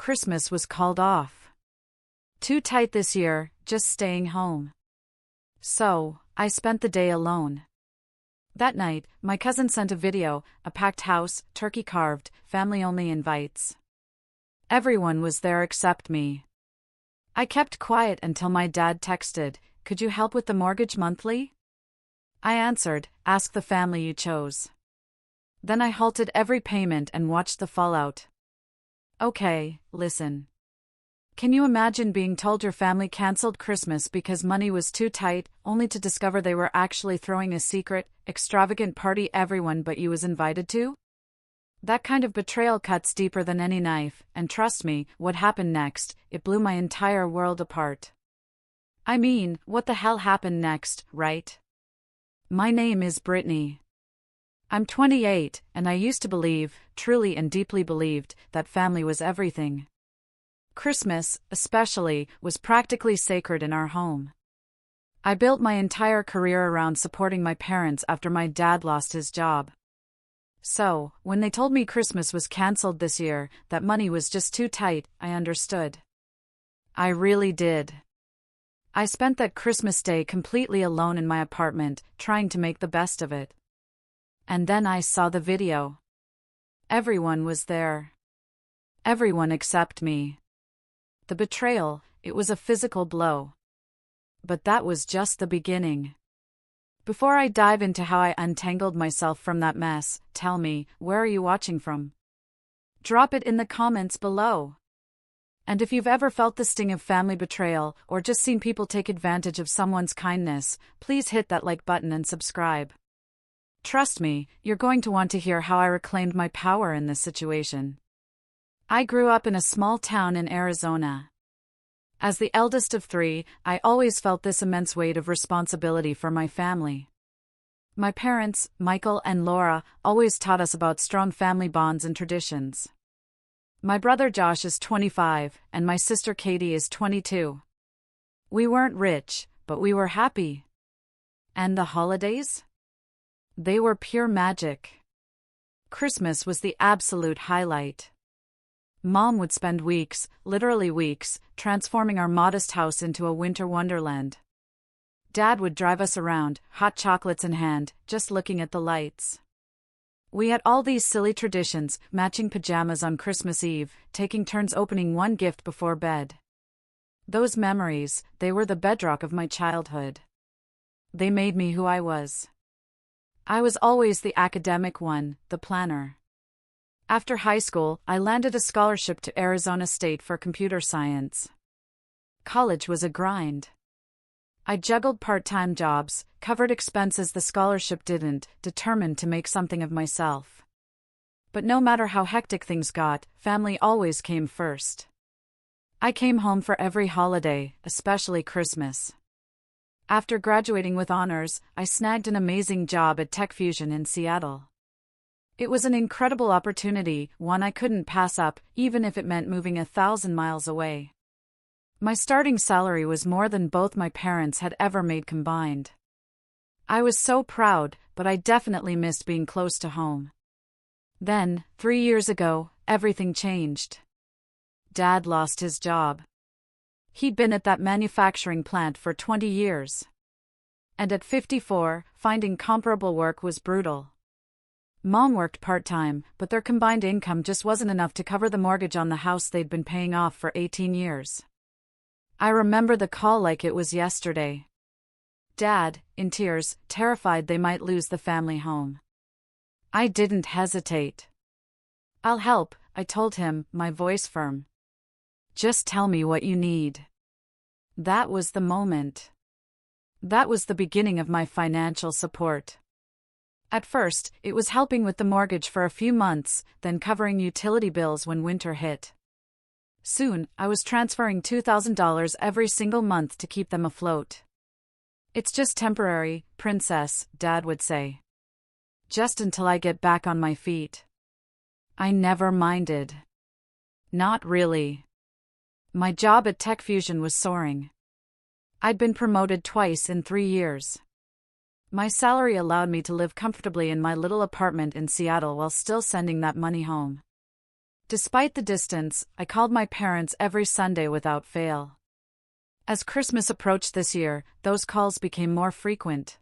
Christmas was called off. Too tight this year, just staying home. So, I spent the day alone. That night, my cousin sent a video, a packed house, turkey carved, family-only invites. Everyone was there except me. I kept quiet until my dad texted, "Could you help with the mortgage monthly?" I answered, "Ask the family you chose." Then I halted every payment and watched the fallout. Okay, listen. Can you imagine being told your family canceled Christmas because money was too tight, only to discover they were actually throwing a secret, extravagant party everyone but you was invited to? That kind of betrayal cuts deeper than any knife, and trust me, what happened next, it blew my entire world apart. I mean, what the hell happened next, right? My name is Brittany. I'm 28, and I used to believe, truly and deeply believed, that family was everything. Christmas, especially, was practically sacred in our home. I built my entire career around supporting my parents after my dad lost his job. So, when they told me Christmas was cancelled this year, that money was just too tight, I understood. I really did. I spent that Christmas day completely alone in my apartment, trying to make the best of it. And then I saw the video. Everyone was there. Everyone except me. The betrayal, it was a physical blow. But that was just the beginning. Before I dive into how I untangled myself from that mess, tell me, where are you watching from? Drop it in the comments below. And if you've ever felt the sting of family betrayal, or just seen people take advantage of someone's kindness, please hit that like button and subscribe. Trust me, you're going to want to hear how I reclaimed my power in this situation. I grew up in a small town in Arizona. As the eldest of 3, I always felt this immense weight of responsibility for my family. My parents, Michael and Laura, always taught us about strong family bonds and traditions. My brother Josh is 25, and my sister Katie is 22. We weren't rich, but we were happy. And the holidays? They were pure magic. Christmas was the absolute highlight. Mom would spend weeks, literally weeks, transforming our modest house into a winter wonderland. Dad would drive us around, hot chocolates in hand, just looking at the lights. We had all these silly traditions, matching pajamas on Christmas Eve, taking turns opening one gift before bed. Those memories, they were the bedrock of my childhood. They made me who I was. I was always the academic one, the planner. After high school, I landed a scholarship to Arizona State for computer science. College was a grind. I juggled part-time jobs, covered expenses the scholarship didn't, determined to make something of myself. But no matter how hectic things got, family always came first. I came home for every holiday, especially Christmas. After graduating with honors, I snagged an amazing job at Tech Fusion in Seattle. It was an incredible opportunity, one I couldn't pass up, even if it meant moving 1,000 miles away. My starting salary was more than both my parents had ever made combined. I was so proud, but I definitely missed being close to home. Then, 3 years ago, everything changed. Dad lost his job. He'd been at that manufacturing plant for 20 years. And at 54, finding comparable work was brutal. Mom worked part-time, but their combined income just wasn't enough to cover the mortgage on the house they'd been paying off for 18 years. I remember the call like it was yesterday. Dad, in tears, terrified they might lose the family home. I didn't hesitate. "I'll help," I told him, my voice firm. "Just tell me what you need." That was the moment. That was the beginning of my financial support. At first, it was helping with the mortgage for a few months, then covering utility bills when winter hit. Soon, I was transferring $2,000 every single month to keep them afloat. "It's just temporary, princess," Dad would say. "Just until I get back on my feet." I never minded. Not really. My job at Tech Fusion was soaring. I'd been promoted twice in 3 years. My salary allowed me to live comfortably in my little apartment in Seattle while still sending that money home. Despite the distance, I called my parents every Sunday without fail. As Christmas approached this year, those calls became more frequent.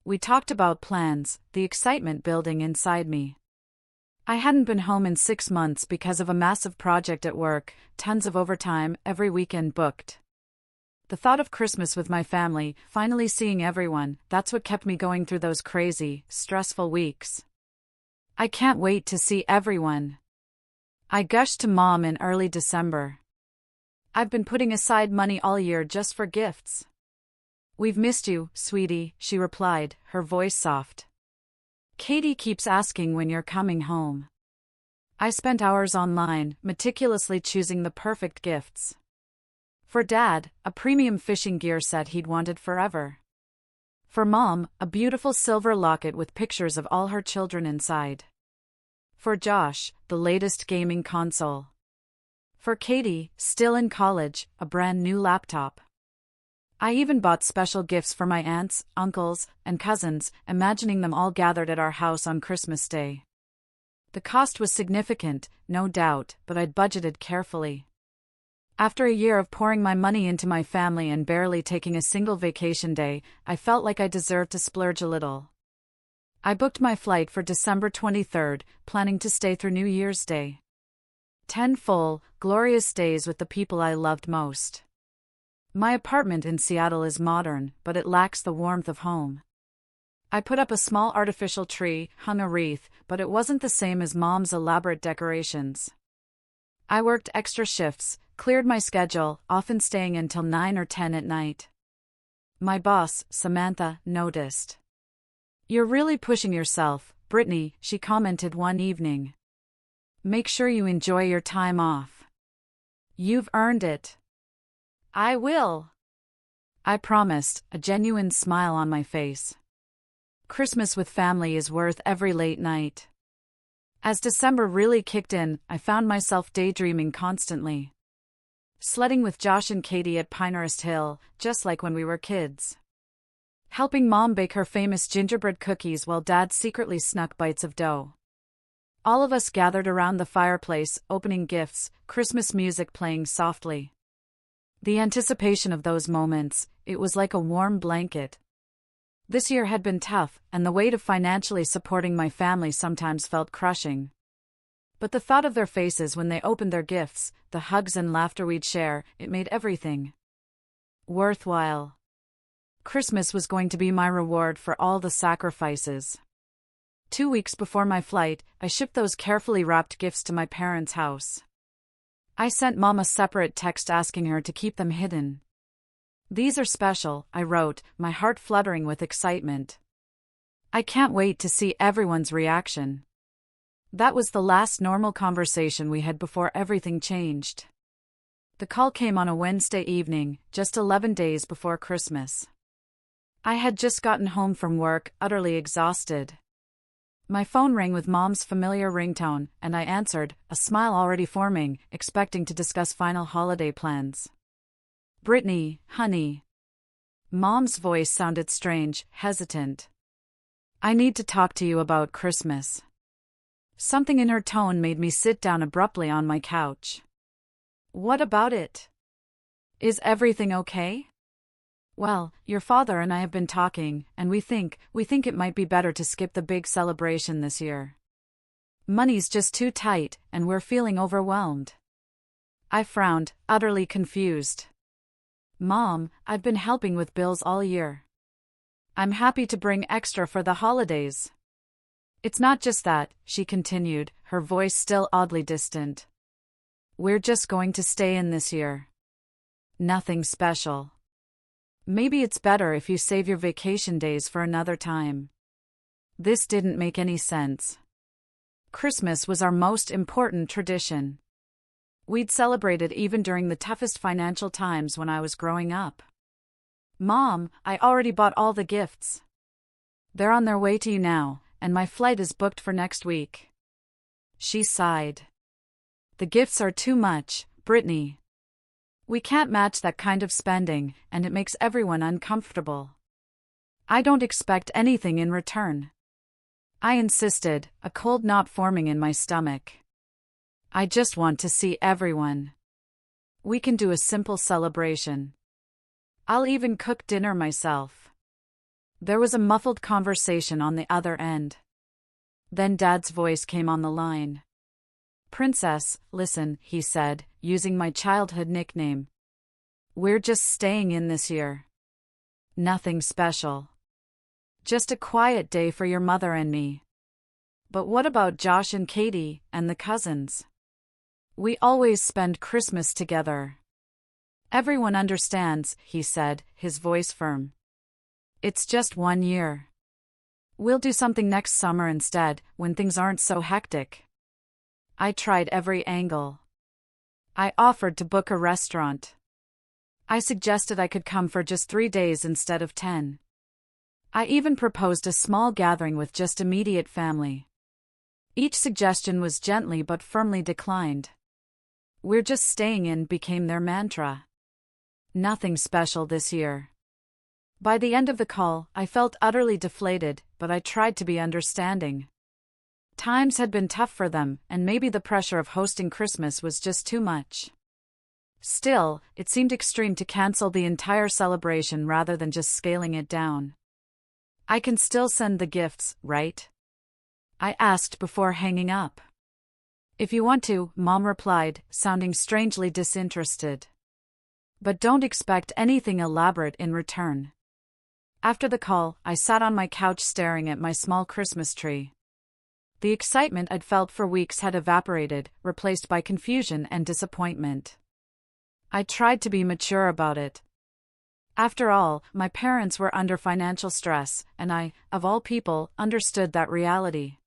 We talked about plans, the excitement building inside me. I hadn't been home in 6 months because of a massive project at work, tons of overtime, every weekend booked. The thought of Christmas with my family, finally seeing everyone, that's what kept me going through those crazy, stressful weeks. I can't wait to see everyone. I gushed to Mom in early December. I've been putting aside money all year just for gifts. We've missed you, sweetie, she replied, her voice soft. Katie keeps asking when you're coming home. I spent hours online, meticulously choosing the perfect gifts. For Dad, a premium fishing gear set he'd wanted forever. For Mom, a beautiful silver locket with pictures of all her children inside. For Josh, the latest gaming console. For Katie, still in college, a brand new laptop. I even bought special gifts for my aunts, uncles, and cousins, imagining them all gathered at our house on Christmas Day. The cost was significant, no doubt, but I'd budgeted carefully. After a year of pouring my money into my family and barely taking a single vacation day, I felt like I deserved to splurge a little. I booked my flight for December 23rd, planning to stay through New Year's Day. 10 full, glorious days with the people I loved most. My apartment in Seattle is modern, but it lacks the warmth of home. I put up a small artificial tree, hung a wreath, but it wasn't the same as Mom's elaborate decorations. I worked extra shifts, cleared my schedule, often staying until 9 or 10 at night. My boss, Samantha, noticed. "You're really pushing yourself, Brittany," she commented one evening. "Make sure you enjoy your time off. You've earned it." "I will," I promised, a genuine smile on my face. Christmas with family is worth every late night. As December really kicked in, I found myself daydreaming constantly. Sledding with Josh and Katie at Pinehurst Hill, just like when we were kids. Helping Mom bake her famous gingerbread cookies while Dad secretly snuck bites of dough. All of us gathered around the fireplace, opening gifts, Christmas music playing softly. The anticipation of those moments, it was like a warm blanket. This year had been tough, and the weight of financially supporting my family sometimes felt crushing. But the thought of their faces when they opened their gifts, the hugs and laughter we'd share, it made everything worthwhile. Christmas was going to be my reward for all the sacrifices. 2 weeks before my flight, I shipped those carefully wrapped gifts to my parents' house. I sent Mom a separate text asking her to keep them hidden. "These are special," I wrote, my heart fluttering with excitement. "I can't wait to see everyone's reaction." That was the last normal conversation we had before everything changed. The call came on a Wednesday evening, just 11 days before Christmas. I had just gotten home from work, utterly exhausted. My phone rang with Mom's familiar ringtone, and I answered, a smile already forming, expecting to discuss final holiday plans. "Brittany, honey." Mom's voice sounded strange, hesitant. "I need to talk to you about Christmas." Something in her tone made me sit down abruptly on my couch. "What about it? Is everything okay?" "Well, your father and I have been talking, and we think it might be better to skip the big celebration this year. Money's just too tight, and we're feeling overwhelmed." I frowned, utterly confused. "Mom, I've been helping with bills all year. I'm happy to bring extra for the holidays." "It's not just that," she continued, her voice still oddly distant. "We're just going to stay in this year. Nothing special. Maybe it's better if you save your vacation days for another time." This didn't make any sense. Christmas was our most important tradition. We'd celebrate it even during the toughest financial times when I was growing up. "Mom, I already bought all the gifts. They're on their way to you now, and my flight is booked for next week." She sighed. "The gifts are too much, Brittany. We can't match that kind of spending, and it makes everyone uncomfortable. I don't expect anything in return." I insisted, a cold knot forming in my stomach. I just want to see everyone. We can do a simple celebration. I'll even cook dinner myself." There was a muffled conversation on the other end. Then Dad's voice came on the line. "Princess, listen," he said, using my childhood nickname. "We're just staying in this year. Nothing special. Just a quiet day for your mother and me. But what about Josh and Katie, and the cousins? We always spend Christmas together." "Everyone understands," he said, his voice firm. "It's just 1 year. We'll do something next summer instead, when things aren't so hectic." I tried every angle. I offered to book a restaurant. I suggested I could come for just 3 days instead of 10. I even proposed a small gathering with just immediate family. Each suggestion was gently but firmly declined. "We're just staying in" became their mantra. Nothing special this year. By the end of the call, I felt utterly deflated, but I tried to be understanding. Times had been tough for them, and maybe the pressure of hosting Christmas was just too much. Still, it seemed extreme to cancel the entire celebration rather than just scaling it down. "I can still send the gifts, right?" I asked before hanging up. "If you want to," Mom replied, sounding strangely disinterested. "But don't expect anything elaborate in return." After the call, I sat on my couch staring at my small Christmas tree. The excitement I'd felt for weeks had evaporated, replaced by confusion and disappointment. I tried to be mature about it. After all, my parents were under financial stress, and I, of all people, understood that reality.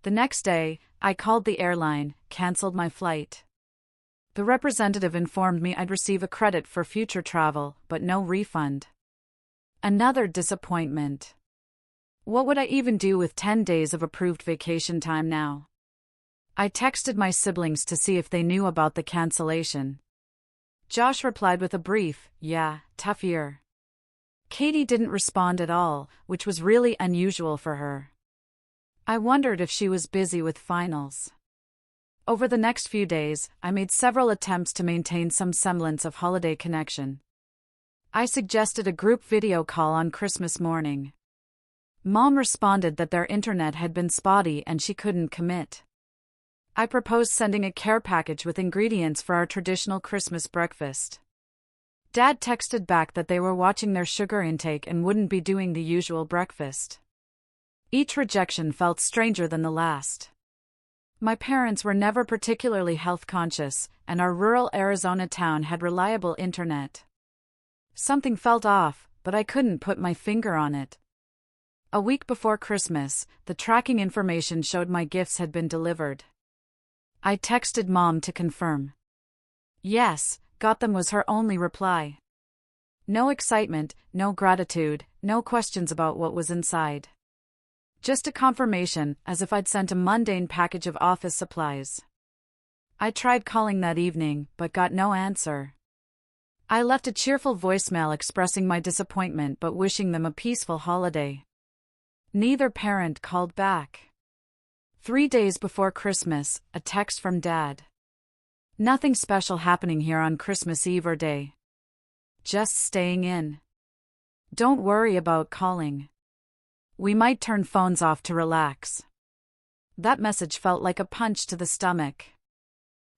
The next day, I called the airline, canceled my flight. The representative informed me I'd receive a credit for future travel, but no refund. Another disappointment. What would I even do with 10 days of approved vacation time now? I texted my siblings to see if they knew about the cancellation. Josh replied with a brief, "Yeah, tough year." Katie didn't respond at all, which was really unusual for her. I wondered if she was busy with finals. Over the next few days, I made several attempts to maintain some semblance of holiday connection. I suggested a group video call on Christmas morning. Mom responded that their internet had been spotty and she couldn't commit. I proposed sending a care package with ingredients for our traditional Christmas breakfast. Dad texted back that they were watching their sugar intake and wouldn't be doing the usual breakfast. Each rejection felt stranger than the last. My parents were never particularly health conscious, and our rural Arizona town had reliable internet. Something felt off, but I couldn't put my finger on it. A week before Christmas, the tracking information showed my gifts had been delivered. I texted Mom to confirm. "Yes, got them" was her only reply. No excitement, no gratitude, no questions about what was inside. Just a confirmation, as if I'd sent a mundane package of office supplies. I tried calling that evening, but got no answer. I left a cheerful voicemail expressing my disappointment but wishing them a peaceful holiday. Neither parent called back. 3 days before Christmas, a text from Dad. "Nothing special happening here on Christmas Eve or day. Just staying in. Don't worry about calling. We might turn phones off to relax." That message felt like a punch to the stomach.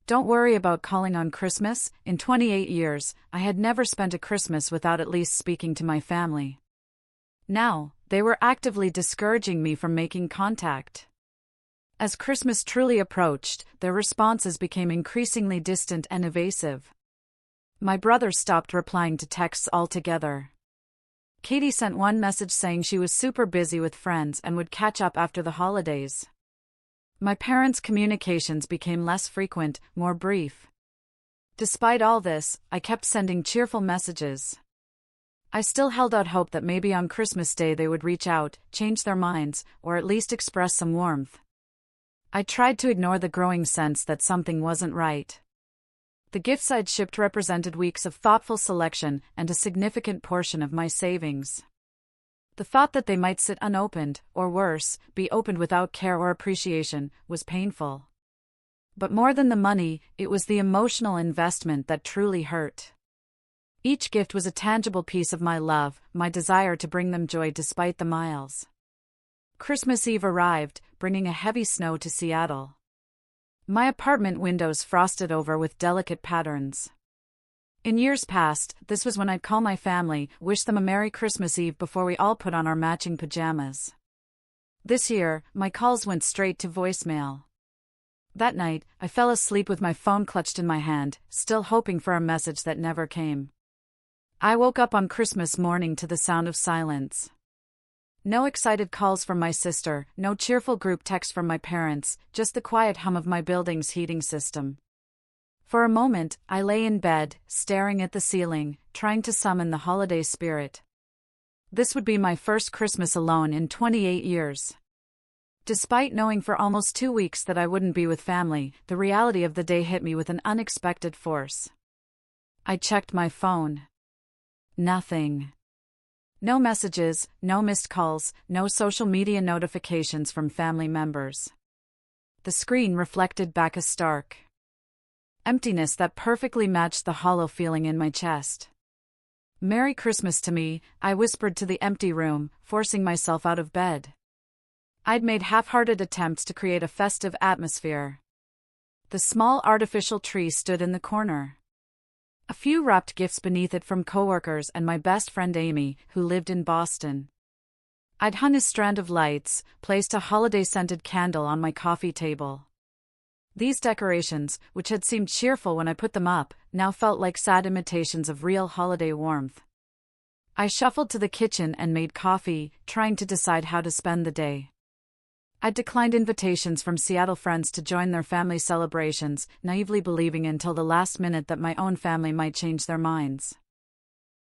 Don't worry about calling on Christmas. In 28 years, I had never spent a Christmas without at least speaking to my family. Now, they were actively discouraging me from making contact. As Christmas truly approached, their responses became increasingly distant and evasive. My brother stopped replying to texts altogether. Katie sent one message saying she was super busy with friends and would catch up after the holidays. My parents' communications became less frequent, more brief. Despite all this, I kept sending cheerful messages. I still held out hope that maybe on Christmas Day they would reach out, change their minds, or at least express some warmth. I tried to ignore the growing sense that something wasn't right. The gifts I'd shipped represented weeks of thoughtful selection and a significant portion of my savings. The thought that they might sit unopened, or worse, be opened without care or appreciation, was painful. But more than the money, it was the emotional investment that truly hurt. Each gift was a tangible piece of my love, my desire to bring them joy despite the miles. Christmas Eve arrived, bringing a heavy snow to Seattle. My apartment windows frosted over with delicate patterns. In years past, this was when I'd call my family, wish them a Merry Christmas Eve before we all put on our matching pajamas. This year, my calls went straight to voicemail. That night, I fell asleep with my phone clutched in my hand, still hoping for a message that never came. I woke up on Christmas morning to the sound of silence. No excited calls from my sister, no cheerful group text from my parents, just the quiet hum of my building's heating system. For a moment, I lay in bed, staring at the ceiling, trying to summon the holiday spirit. This would be my first Christmas alone in 28 years. Despite knowing for almost 2 weeks that I wouldn't be with family, the reality of the day hit me with an unexpected force. I checked my phone. Nothing. No messages, no missed calls, no social media notifications from family members. The screen reflected back a stark emptiness that perfectly matched the hollow feeling in my chest. "Merry Christmas to me," I whispered to the empty room, forcing myself out of bed. I'd made half-hearted attempts to create a festive atmosphere. The small artificial tree stood in the corner. A few wrapped gifts beneath it from coworkers and my best friend Amy, who lived in Boston. I'd hung a strand of lights, placed a holiday-scented candle on my coffee table. These decorations, which had seemed cheerful when I put them up, now felt like sad imitations of real holiday warmth. I shuffled to the kitchen and made coffee, trying to decide how to spend the day. I'd declined invitations from Seattle friends to join their family celebrations, naively believing until the last minute that my own family might change their minds.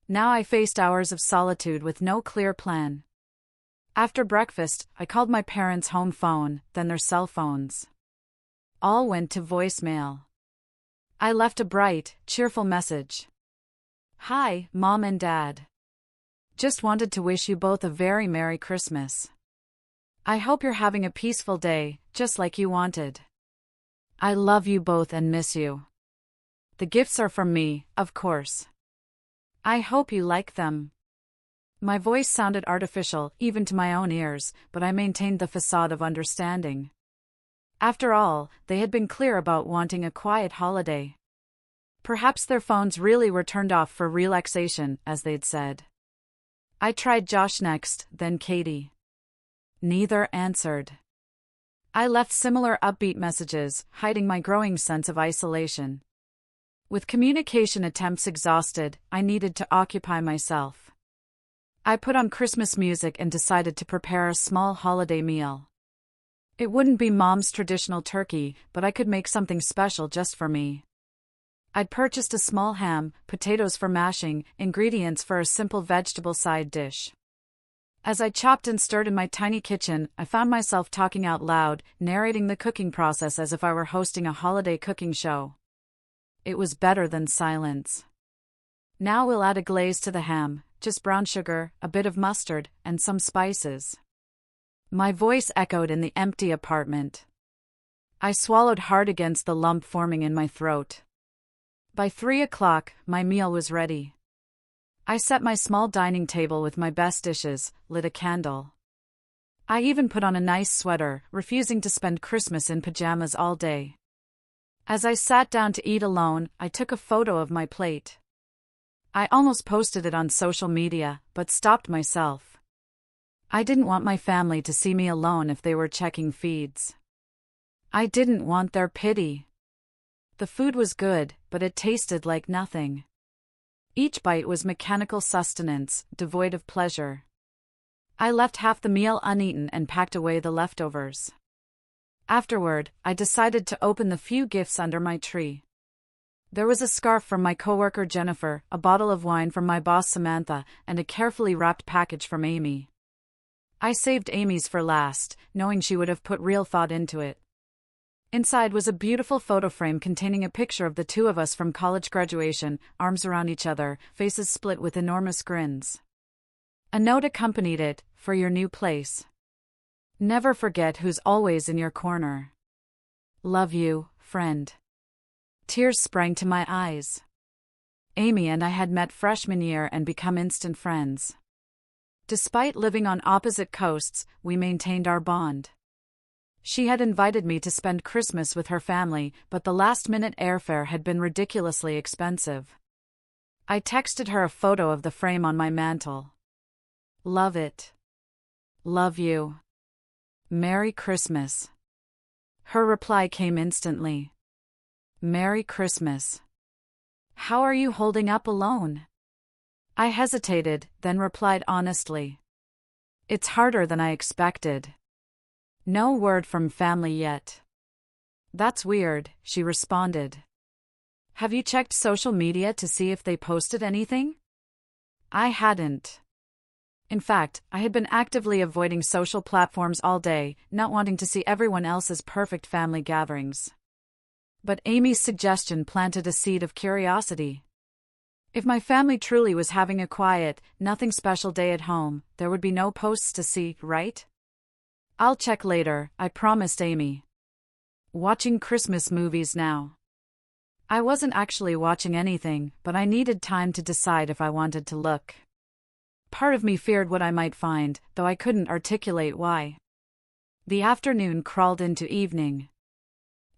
Now I faced hours of solitude with no clear plan. After breakfast, I called my parents' home phone, then their cell phones. All went to voicemail. I left a bright, cheerful message. "Hi, Mom and Dad. Just wanted to wish you both a very Merry Christmas. I hope you're having a peaceful day, just like you wanted. I love you both and miss you. The gifts are from me, of course. I hope you like them." My voice sounded artificial, even to my own ears, but I maintained the facade of understanding. After all, they had been clear about wanting a quiet holiday. Perhaps their phones really were turned off for relaxation, as they'd said. I tried Josh next, then Katie. Neither answered. I left similar upbeat messages, hiding my growing sense of isolation. With communication attempts exhausted, I needed to occupy myself. I put on Christmas music and decided to prepare a small holiday meal. It wouldn't be Mom's traditional turkey, but I could make something special just for me. I'd purchased a small ham, potatoes for mashing, ingredients for a simple vegetable side dish. As I chopped and stirred in my tiny kitchen, I found myself talking out loud, narrating the cooking process as if I were hosting a holiday cooking show. It was better than silence. "Now we'll add a glaze to the ham, just brown sugar, a bit of mustard, and some spices." My voice echoed in the empty apartment. I swallowed hard against the lump forming in my throat. By 3 o'clock, my meal was ready. I set my small dining table with my best dishes, lit a candle. I even put on a nice sweater, refusing to spend Christmas in pajamas all day. As I sat down to eat alone, I took a photo of my plate. I almost posted it on social media, but stopped myself. I didn't want my family to see me alone if they were checking feeds. I didn't want their pity. The food was good, but it tasted like nothing. Each bite was mechanical sustenance, devoid of pleasure. I left half the meal uneaten and packed away the leftovers. Afterward, I decided to open the few gifts under my tree. There was a scarf from my coworker Jennifer, a bottle of wine from my boss Samantha, and a carefully wrapped package from Amy. I saved Amy's for last, knowing she would have put real thought into it. Inside was a beautiful photo frame containing a picture of the two of us from college graduation, arms around each other, faces split with enormous grins. A note accompanied it, "For your new place. Never forget who's always in your corner. Love you, friend. Tears sprang to my eyes. Amy and I had met freshman year and become instant friends. Despite living on opposite coasts, we maintained our bond. She had invited me to spend Christmas with her family, but the last-minute airfare had been ridiculously expensive. I texted her a photo of the frame on my mantle. Love it. Love you. Merry Christmas. Her reply came instantly. Merry Christmas. How are you holding up alone? I hesitated, then replied honestly. It's harder than I expected. No word from family yet. That's weird, she responded. Have you checked social media to see if they posted anything? I hadn't. In fact, I had been actively avoiding social platforms all day, not wanting to see everyone else's perfect family gatherings. But Amy's suggestion planted a seed of curiosity. If my family truly was having a quiet, nothing special day at home, there would be no posts to see, right? I'll check later, I promised Amy. Watching Christmas movies now. I wasn't actually watching anything, but I needed time to decide if I wanted to look. Part of me feared what I might find, though I couldn't articulate why. The afternoon crawled into evening.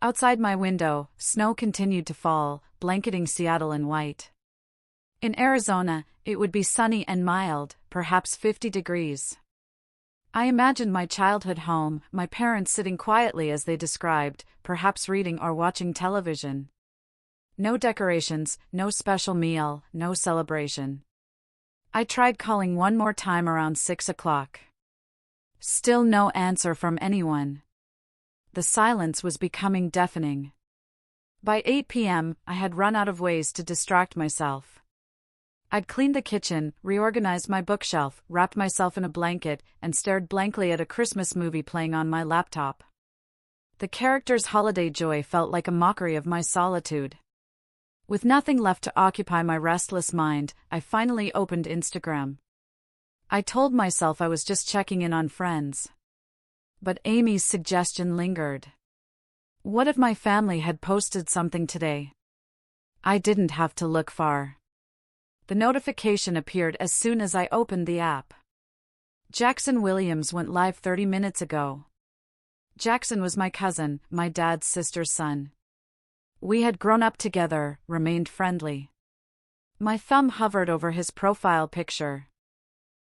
Outside my window, snow continued to fall, blanketing Seattle in white. In Arizona, it would be sunny and mild, perhaps 50 degrees. I imagined my childhood home, my parents sitting quietly as they described, perhaps reading or watching television. No decorations, no special meal, no celebration. I tried calling one more time around 6 o'clock. Still no answer from anyone. The silence was becoming deafening. By 8 p.m., I had run out of ways to distract myself. I'd cleaned the kitchen, reorganized my bookshelf, wrapped myself in a blanket, and stared blankly at a Christmas movie playing on my laptop. The character's holiday joy felt like a mockery of my solitude. With nothing left to occupy my restless mind, I finally opened Instagram. I told myself I was just checking in on friends. But Amy's suggestion lingered. What if my family had posted something today? I didn't have to look far. The notification appeared as soon as I opened the app. Jackson Williams went live 30 minutes ago. Jackson was my cousin, my dad's sister's son. We had grown up together, remained friendly. My thumb hovered over his profile picture.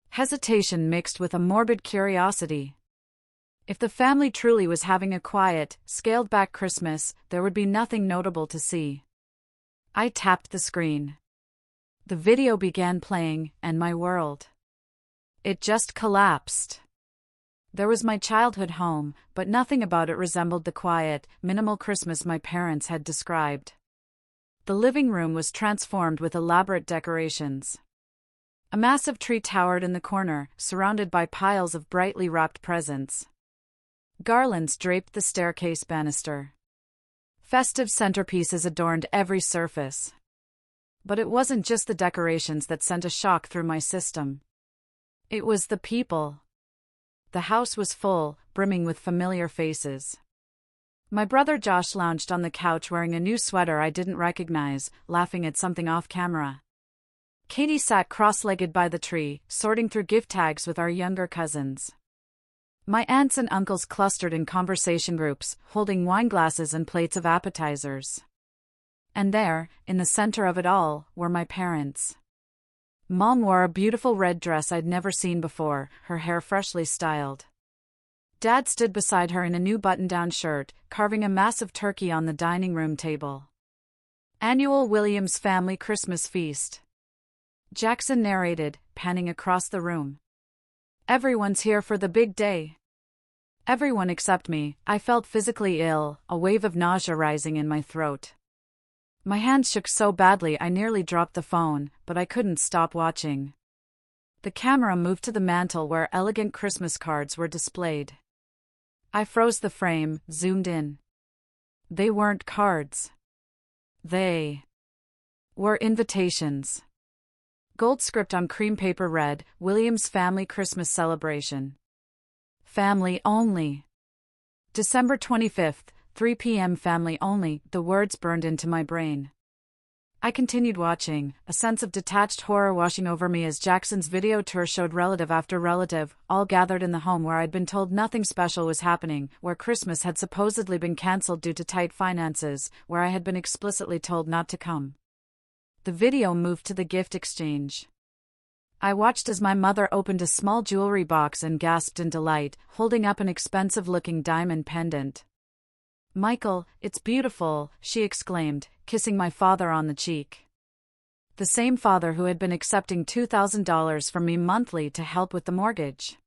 Hesitation mixed with a morbid curiosity. If the family truly was having a quiet, scaled-back Christmas, there would be nothing notable to see. I tapped the screen. The video began playing, and my world. It just collapsed. There was my childhood home, but nothing about it resembled the quiet, minimal Christmas my parents had described. The living room was transformed with elaborate decorations. A massive tree towered in the corner, surrounded by piles of brightly wrapped presents. Garlands draped the staircase banister. Festive centerpieces adorned every surface. But it wasn't just the decorations that sent a shock through my system. It was the people. The house was full, brimming with familiar faces. My brother Josh lounged on the couch wearing a new sweater I didn't recognize, laughing at something off camera. Katie sat cross-legged by the tree, sorting through gift tags with our younger cousins. My aunts and uncles clustered in conversation groups, holding wine glasses and plates of appetizers. And there, in the center of it all, were my parents. Mom wore a beautiful red dress I'd never seen before, her hair freshly styled. Dad stood beside her in a new button-down shirt, carving a massive turkey on the dining room table. Annual Williams Family Christmas Feast. Jackson narrated, panning across the room. Everyone's here for the big day. Everyone except me. I felt physically ill, a wave of nausea rising in my throat. My hands shook so badly I nearly dropped the phone, but I couldn't stop watching. The camera moved to the mantel where elegant Christmas cards were displayed. I froze the frame, zoomed in. They weren't cards. They were invitations. Gold script on cream paper read, Williams Family Christmas Celebration. Family only. December 25th, 3 p.m. family only, the words burned into my brain. I continued watching, a sense of detached horror washing over me as Jackson's video tour showed relative after relative, all gathered in the home where I'd been told nothing special was happening, where Christmas had supposedly been cancelled due to tight finances, where I had been explicitly told not to come. The video moved to the gift exchange. I watched as my mother opened a small jewelry box and gasped in delight, holding up an expensive-looking diamond pendant. "Michael, it's beautiful," she exclaimed, kissing my father on the cheek. The same father who had been accepting $2,000 from me monthly to help with the mortgage.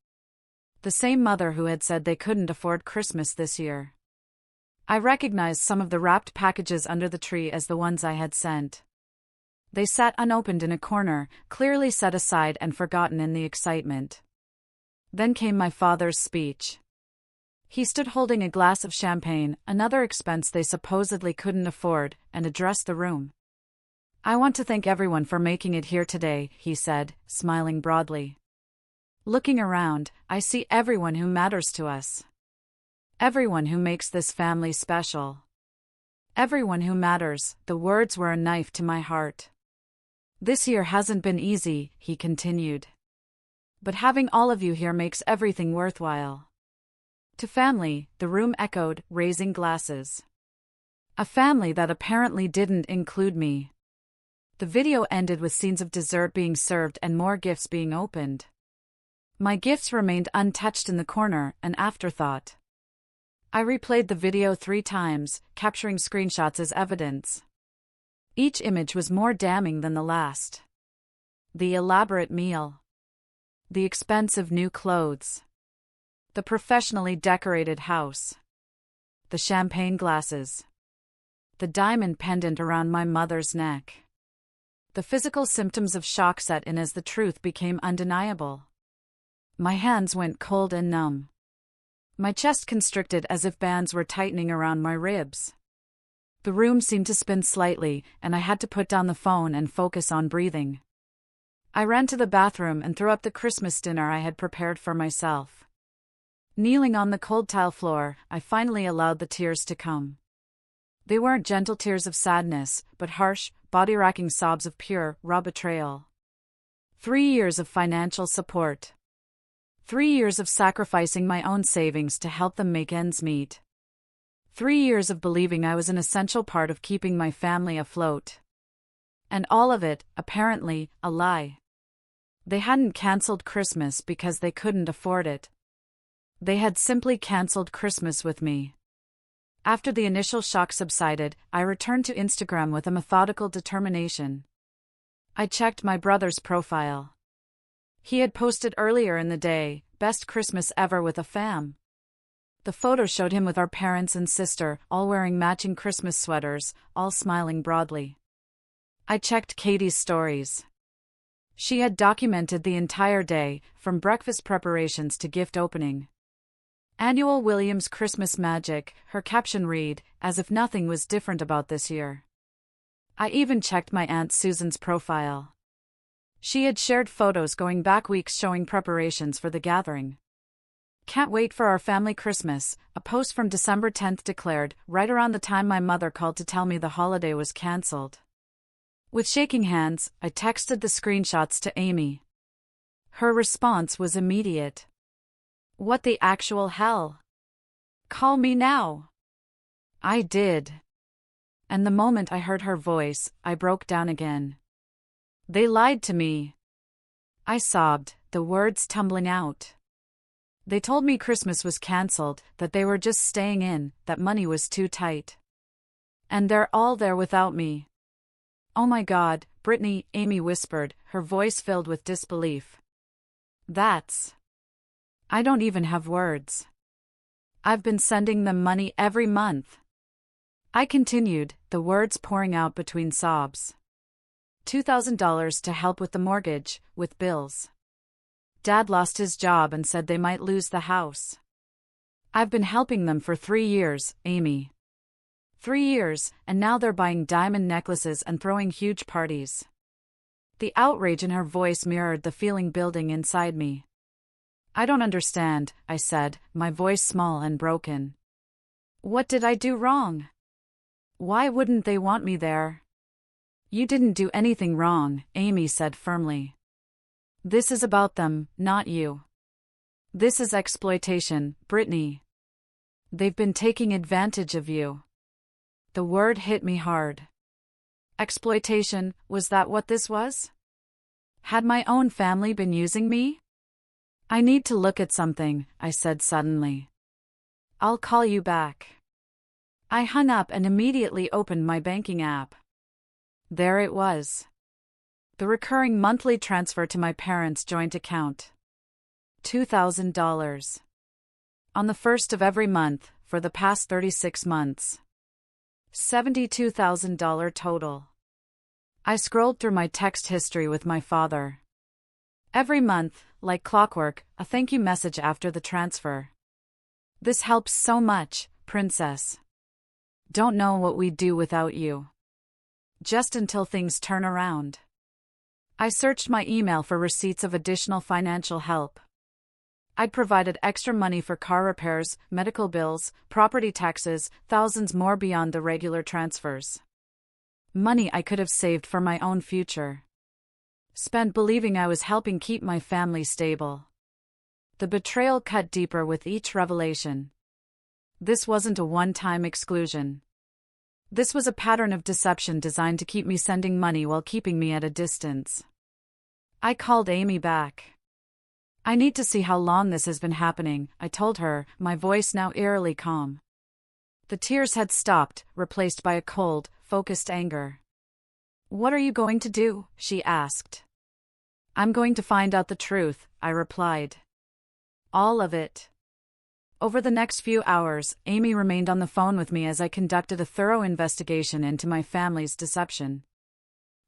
The same mother who had said they couldn't afford Christmas this year. I recognized some of the wrapped packages under the tree as the ones I had sent. They sat unopened in a corner, clearly set aside and forgotten in the excitement. Then came my father's speech. He stood holding a glass of champagne, another expense they supposedly couldn't afford, and addressed the room. "I want to thank everyone for making it here today," he said, smiling broadly. "Looking around, I see everyone who matters to us. Everyone who makes this family special. Everyone who matters." The words were a knife to my heart. "This year hasn't been easy," he continued. "But having all of you here makes everything worthwhile." To family, the room echoed, raising glasses. A family that apparently didn't include me. The video ended with scenes of dessert being served and more gifts being opened. My gifts remained untouched in the corner, an afterthought. I replayed the video 3 times, capturing screenshots as evidence. Each image was more damning than the last. The elaborate meal. The expensive new clothes. The professionally decorated house. The champagne glasses. The diamond pendant around my mother's neck. The physical symptoms of shock set in as the truth became undeniable. My hands went cold and numb. My chest constricted as if bands were tightening around my ribs. The room seemed to spin slightly, and I had to put down the phone and focus on breathing. I ran to the bathroom and threw up the Christmas dinner I had prepared for myself. Kneeling on the cold tile floor, I finally allowed the tears to come. They weren't gentle tears of sadness, but harsh, body-racking sobs of pure, raw betrayal. 3 years of financial support. 3 years of sacrificing my own savings to help them make ends meet. 3 years of believing I was an essential part of keeping my family afloat. And all of it, apparently, a lie. They hadn't cancelled Christmas because they couldn't afford it. They had simply cancelled Christmas with me. After the initial shock subsided, I returned to Instagram with a methodical determination. I checked my brother's profile. He had posted earlier in the day, "Best Christmas ever with a fam." The photo showed him with our parents and sister, all wearing matching Christmas sweaters, all smiling broadly. I checked Katie's stories. She had documented the entire day, from breakfast preparations to gift opening. "Annual Williams Christmas Magic," her caption read, as if nothing was different about this year. I even checked my Aunt Susan's profile. She had shared photos going back weeks showing preparations for the gathering. "Can't wait for our family Christmas," a post from December 10th declared, right around the time my mother called to tell me the holiday was cancelled. With shaking hands, I texted the screenshots to Amy. Her response was immediate. "What the actual hell? Call me now." I did. And the moment I heard her voice, I broke down again. "They lied to me." I sobbed, the words tumbling out. "They told me Christmas was cancelled, that they were just staying in, that money was too tight. And they're all there without me." "Oh my God, Brittany," Amy whispered, her voice filled with disbelief. I don't even have words. I've been sending them money every month." I continued, the words pouring out between sobs. $2,000 to help with the mortgage, with bills. Dad lost his job and said they might lose the house. I've been helping them for 3 years, Amy. 3 years, and now they're buying diamond necklaces and throwing huge parties. The outrage in her voice mirrored the feeling building inside me. "I don't understand," I said, my voice small and broken. What did I do wrong? Why wouldn't they want me there? You didn't do anything wrong, Amy said firmly. This is about them, not you. This is exploitation, Brittany. They've been taking advantage of you. The word hit me hard. Exploitation, was that what this was? Had my own family been using me? I need to look at something, I said suddenly. I'll call you back. I hung up and immediately opened my banking app. There it was. The recurring monthly transfer to my parents' joint account. $2,000. On the first of every month, for the past 36 months. $72,000 total. I scrolled through my text history with my father. Every month, like clockwork, a thank you message after the transfer. This helps so much, princess. Don't know what we'd do without you. Just until things turn around. I searched my email for receipts of additional financial help. I'd provided extra money for car repairs, medical bills, property taxes, thousands more beyond the regular transfers. Money I could have saved for my own future. Spent believing I was helping keep my family stable. The betrayal cut deeper with each revelation. This wasn't a one-time exclusion. This was a pattern of deception designed to keep me sending money while keeping me at a distance. I called Amy back. I need to see how long this has been happening, I told her, my voice now eerily calm. The tears had stopped, replaced by a cold, focused anger. What are you going to do? She asked. I'm going to find out the truth, I replied. All of it. Over the next few hours, Amy remained on the phone with me as I conducted a thorough investigation into my family's deception.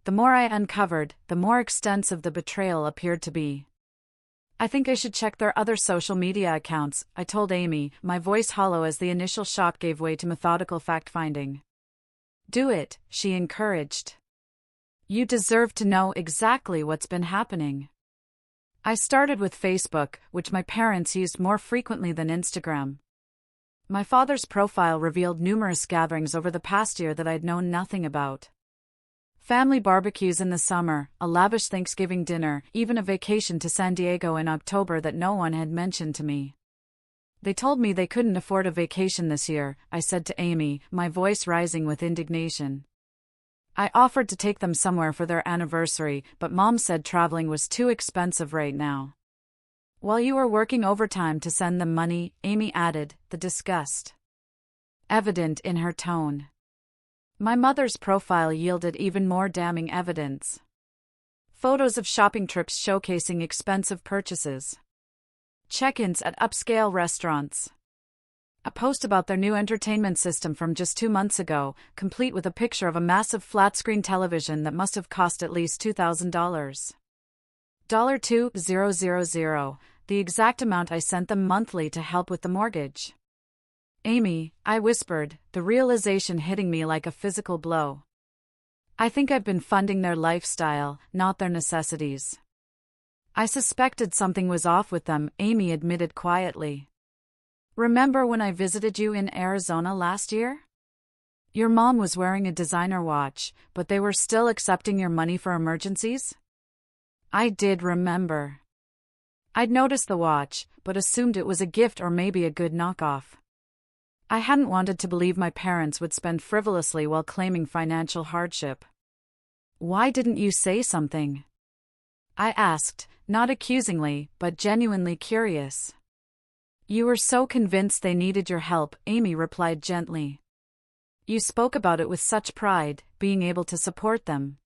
The more I uncovered, the more extensive the betrayal appeared to be. I think I should check their other social media accounts, I told Amy, my voice hollow as the initial shock gave way to methodical fact-finding. Do it, she encouraged. You deserve to know exactly what's been happening. I started with Facebook, which my parents used more frequently than Instagram. My father's profile revealed numerous gatherings over the past year that I'd known nothing about. Family barbecues in the summer, a lavish Thanksgiving dinner, even a vacation to San Diego in October that no one had mentioned to me. They told me they couldn't afford a vacation this year, I said to Amy, my voice rising with indignation. I offered to take them somewhere for their anniversary, but Mom said traveling was too expensive right now. While you were working overtime to send them money, Amy added, the disgust evident in her tone. My mother's profile yielded even more damning evidence. Photos of shopping trips showcasing expensive purchases. Check-ins at upscale restaurants. A post about their new entertainment system from just 2 months ago, complete with a picture of a massive flat-screen television that must have cost at least $2,000. $2,000, the exact amount I sent them monthly to help with the mortgage. Amy, I whispered, the realization hitting me like a physical blow. I think I've been funding their lifestyle, not their necessities. I suspected something was off with them, Amy admitted quietly. Remember when I visited you in Arizona last year? Your mom was wearing a designer watch, but they were still accepting your money for emergencies? I did remember. I'd noticed the watch, but assumed it was a gift or maybe a good knockoff. I hadn't wanted to believe my parents would spend frivolously while claiming financial hardship. Why didn't you say something? I asked, not accusingly, but genuinely curious. You were so convinced they needed your help, Amy replied gently. You spoke about it with such pride, being able to support them.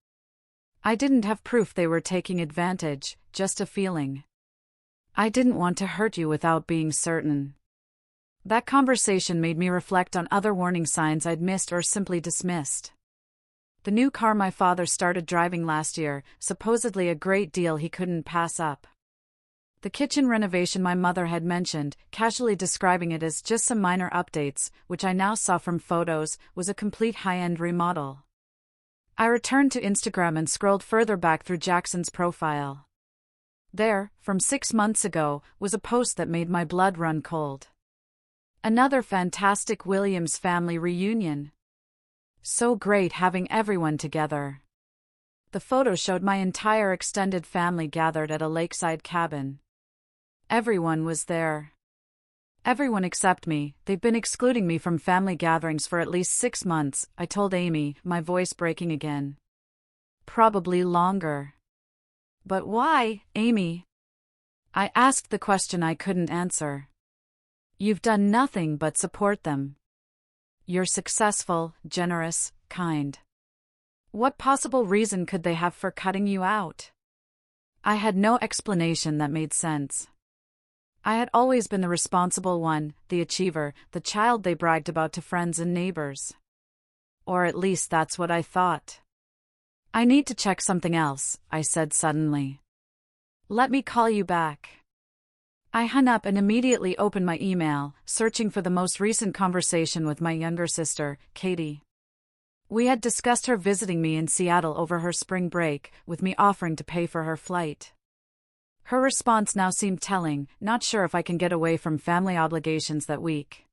I didn't have proof they were taking advantage, just a feeling. I didn't want to hurt you without being certain. That conversation made me reflect on other warning signs I'd missed or simply dismissed. The new car my father started driving last year, supposedly a great deal he couldn't pass up. The kitchen renovation my mother had mentioned, casually describing it as just some minor updates, which I now saw from photos, was a complete high-end remodel. I returned to Instagram and scrolled further back through Jackson's profile. There, from 6 months ago, was a post that made my blood run cold. Another fantastic Williams family reunion. So great having everyone together. The photo showed my entire extended family gathered at a lakeside cabin. Everyone was there. Everyone except me. They've been excluding me from family gatherings for at least 6 months, I told Amy, my voice breaking again. Probably longer. But why, Amy? I asked the question I couldn't answer. You've done nothing but support them. You're successful, generous, kind. What possible reason could they have for cutting you out? I had no explanation that made sense. I had always been the responsible one, the achiever, the child they bragged about to friends and neighbors. Or at least that's what I thought. I need to check something else, I said suddenly. Let me call you back. I hung up and immediately opened my email, searching for the most recent conversation with my younger sister, Katie. We had discussed her visiting me in Seattle over her spring break, with me offering to pay for her flight. Her response now seemed telling, not sure if I can get away from family obligations that week.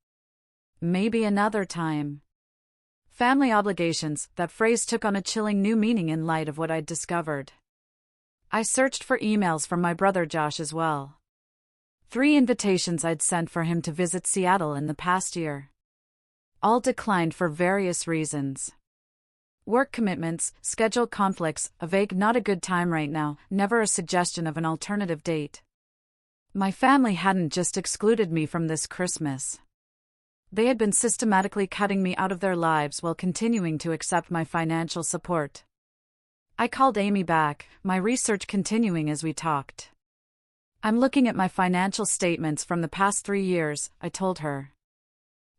Maybe another time. Family obligations, that phrase took on a chilling new meaning in light of what I'd discovered. I searched for emails from my brother Josh as well. 3 invitations I'd sent for him to visit Seattle in the past year. All declined for various reasons. Work commitments, schedule conflicts, a vague not a good time right now, never a suggestion of an alternative date. My family hadn't just excluded me from this Christmas. They had been systematically cutting me out of their lives while continuing to accept my financial support. I called Amy back, my research continuing as we talked. I'm looking at my financial statements from the past 3 years, I told her.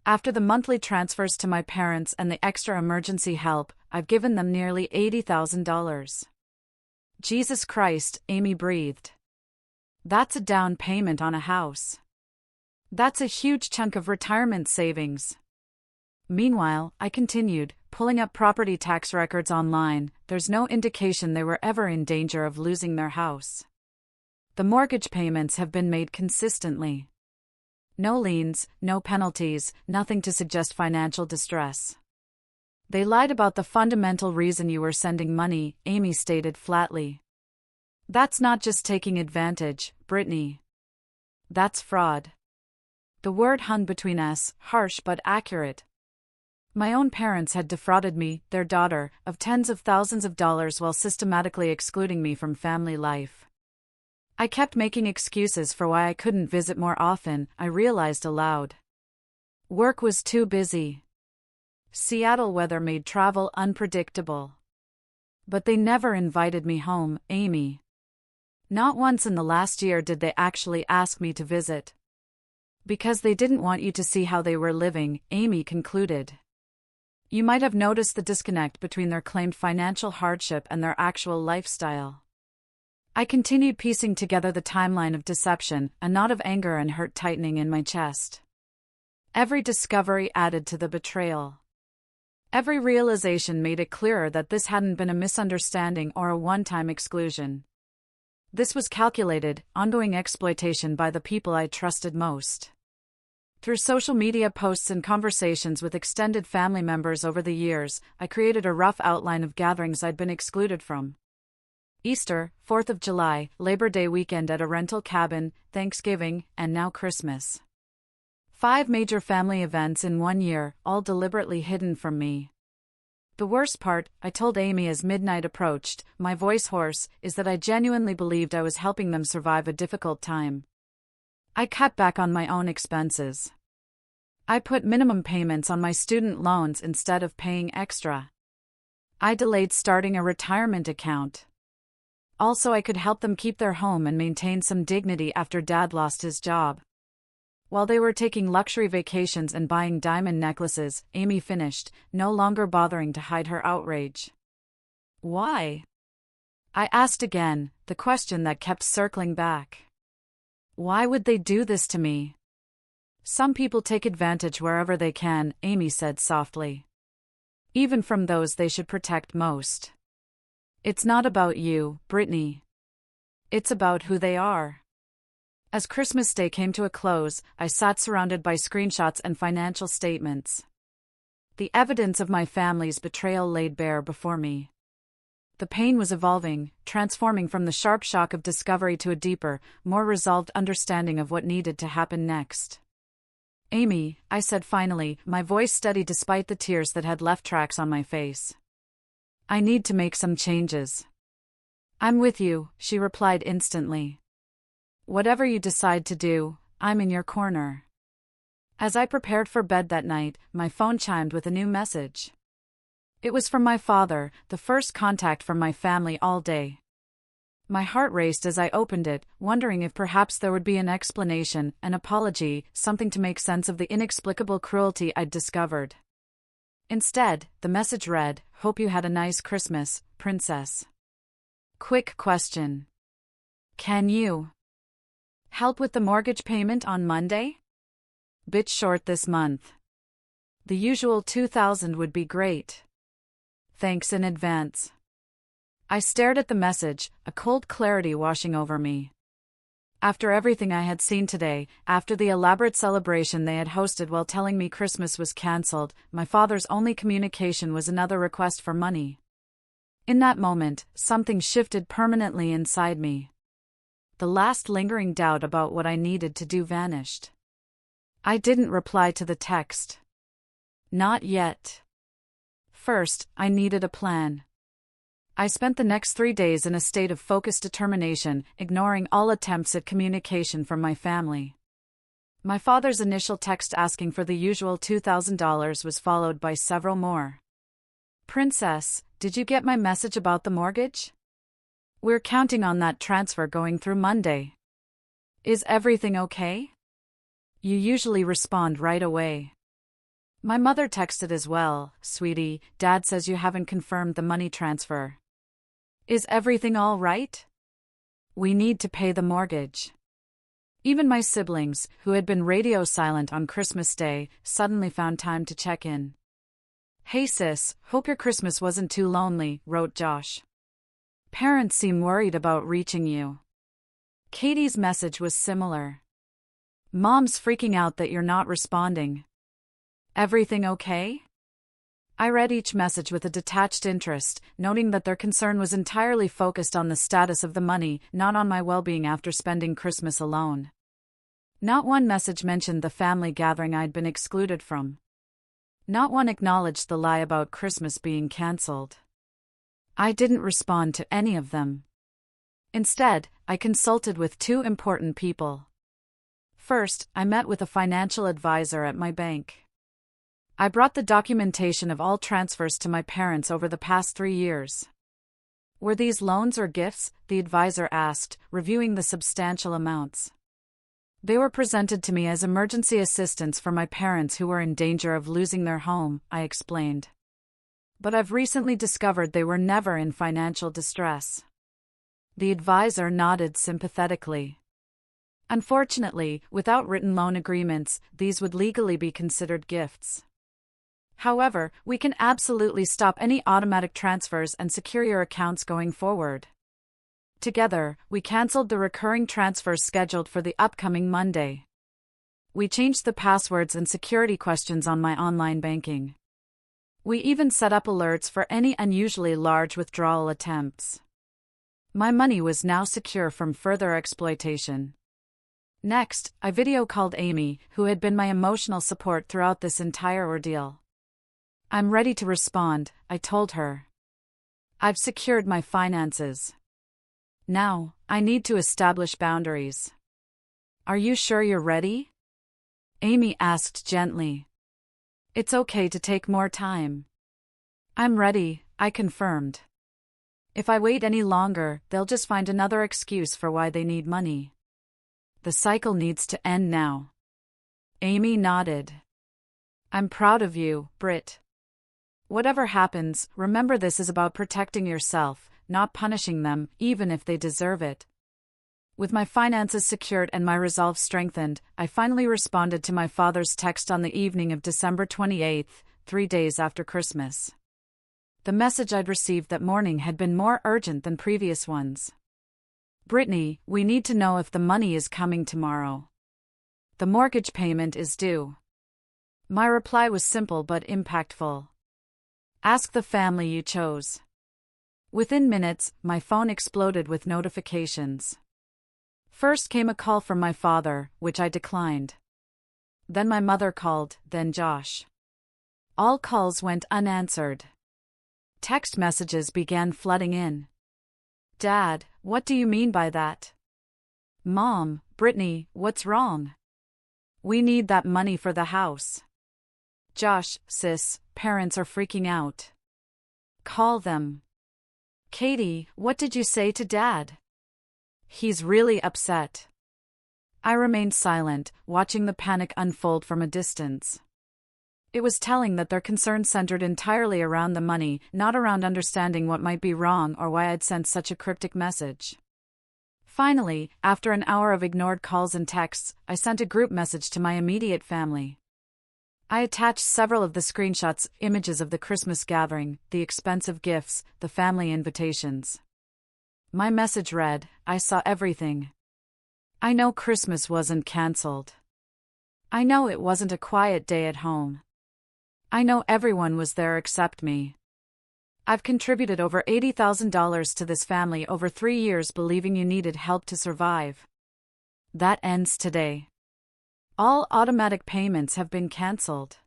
After the monthly transfers to my parents and the extra emergency help, I've given them nearly $80,000. Jesus Christ, Amy breathed. That's a down payment on a house. That's a huge chunk of retirement savings. Meanwhile, I continued, pulling up property tax records online. There's no indication they were ever in danger of losing their house. The mortgage payments have been made consistently. No liens, no penalties, nothing to suggest financial distress. They lied about the fundamental reason you were sending money, Amy stated flatly. That's not just taking advantage, Brittany. That's fraud. The word hung between us, harsh but accurate. My own parents had defrauded me, their daughter, of tens of thousands of dollars while systematically excluding me from family life. I kept making excuses for why I couldn't visit more often, I realized aloud. Work was too busy. Seattle weather made travel unpredictable. But they never invited me home, Amy. Not once in the last year did they actually ask me to visit. Because they didn't want you to see how they were living, Amy concluded. You might have noticed the disconnect between their claimed financial hardship and their actual lifestyle. I continued piecing together the timeline of deception, a knot of anger and hurt tightening in my chest. Every discovery added to the betrayal. Every realization made it clearer that this hadn't been a misunderstanding or a one-time exclusion. This was calculated, ongoing exploitation by the people I trusted most. Through social media posts and conversations with extended family members over the years, I created a rough outline of gatherings I'd been excluded from. Easter, 4th of July, Labor Day weekend at a rental cabin, Thanksgiving, and now Christmas. 5 major family events in 1 year, all deliberately hidden from me. The worst part, I told Amy as midnight approached, my voice hoarse, is that I genuinely believed I was helping them survive a difficult time. I cut back on my own expenses. I put minimum payments on my student loans instead of paying extra. I delayed starting a retirement account. Also, I could help them keep their home and maintain some dignity after Dad lost his job. While they were taking luxury vacations and buying diamond necklaces, Amy finished, no longer bothering to hide her outrage. Why? I asked again, the question that kept circling back. Why would they do this to me? Some people take advantage wherever they can, Amy said softly. Even from those they should protect most. It's not about you, Brittany. It's about who they are. As Christmas Day came to a close, I sat surrounded by screenshots and financial statements. The evidence of my family's betrayal laid bare before me. The pain was evolving, transforming from the sharp shock of discovery to a deeper, more resolved understanding of what needed to happen next. "Amy," I said finally, my voice steady despite the tears that had left tracks on my face. "I need to make some changes." "I'm with you," she replied instantly. "Whatever you decide to do, I'm in your corner." As I prepared for bed that night, my phone chimed with a new message. It was from my father, the first contact from my family all day. My heart raced as I opened it, wondering if perhaps there would be an explanation, an apology, something to make sense of the inexplicable cruelty I'd discovered. Instead, the message read, "Hope you had a nice Christmas, Princess. Quick question. Can you help with the mortgage payment on Monday? Bit short this month. The usual $2,000 would be great. Thanks in advance." I stared at the message, a cold clarity washing over me. After everything I had seen today, after the elaborate celebration they had hosted while telling me Christmas was cancelled, my father's only communication was another request for money. In that moment, something shifted permanently inside me. The last lingering doubt about what I needed to do vanished. I didn't reply to the text. Not yet. First, I needed a plan. I spent the next 3 days in a state of focused determination, ignoring all attempts at communication from my family. My father's initial text asking for the usual $2,000 was followed by several more. "Princess, did you get my message about the mortgage? We're counting on that transfer going through Monday. Is everything okay? You usually respond right away." My mother texted as well, "Sweetie, Dad says you haven't confirmed the money transfer. Is everything all right? We need to pay the mortgage." Even my siblings, who had been radio silent on Christmas Day, suddenly found time to check in. "Hey sis, hope your Christmas wasn't too lonely," wrote Josh. "Parents seem worried about reaching you." Katie's message was similar. "Mom's freaking out that you're not responding. Everything okay?" I read each message with a detached interest, noting that their concern was entirely focused on the status of the money, not on my well-being after spending Christmas alone. Not one message mentioned the family gathering I'd been excluded from. Not one acknowledged the lie about Christmas being cancelled. I didn't respond to any of them. Instead, I consulted with two important people. First, I met with a financial advisor at my bank. I brought the documentation of all transfers to my parents over the past 3 years. "Were these loans or gifts?" the advisor asked, reviewing the substantial amounts. "They were presented to me as emergency assistance for my parents who were in danger of losing their home," I explained. "But I've recently discovered they were never in financial distress." The advisor nodded sympathetically. "Unfortunately, without written loan agreements, these would legally be considered gifts. However, we can absolutely stop any automatic transfers and secure your accounts going forward." Together, we canceled the recurring transfers scheduled for the upcoming Monday. We changed the passwords and security questions on my online banking. We even set up alerts for any unusually large withdrawal attempts. My money was now secure from further exploitation. Next, I video called Amy, who had been my emotional support throughout this entire ordeal. "I'm ready to respond," I told her. "I've secured my finances. Now, I need to establish boundaries." "Are you sure you're ready?" Amy asked gently. "It's okay to take more time." "I'm ready," I confirmed. "If I wait any longer, they'll just find another excuse for why they need money. The cycle needs to end now." Amy nodded. "I'm proud of you, Britt. Whatever happens, remember this is about protecting yourself, not punishing them, even if they deserve it." With my finances secured and my resolve strengthened, I finally responded to my father's text on the evening of December 28th, 3 days after Christmas. The message I'd received that morning had been more urgent than previous ones. Brittany, we need to know if the money is coming tomorrow. The mortgage payment is due. My reply was simple but impactful. Ask the family you chose. Within minutes, my phone exploded with notifications. First came a call from my father, which I declined. Then my mother called, then Josh. All calls went unanswered. Text messages began flooding in. Dad, what do you mean by that? Mom, Brittany, what's wrong? We need that money for the house. Josh, sis, parents are freaking out. Call them. Katie, what did you say to Dad? He's really upset. I remained silent, watching the panic unfold from a distance. It was telling that their concern centered entirely around the money, not around understanding what might be wrong or why I'd sent such a cryptic message. Finally, after an hour of ignored calls and texts, I sent a group message to my immediate family. I attached several of the screenshots, images of the Christmas gathering, the expensive gifts, the family invitations. My message read, I saw everything. I know Christmas wasn't cancelled. I know it wasn't a quiet day at home. I know everyone was there except me. I've contributed over $80,000 to this family over 3 years believing you needed help to survive. That ends today. All automatic payments have been cancelled.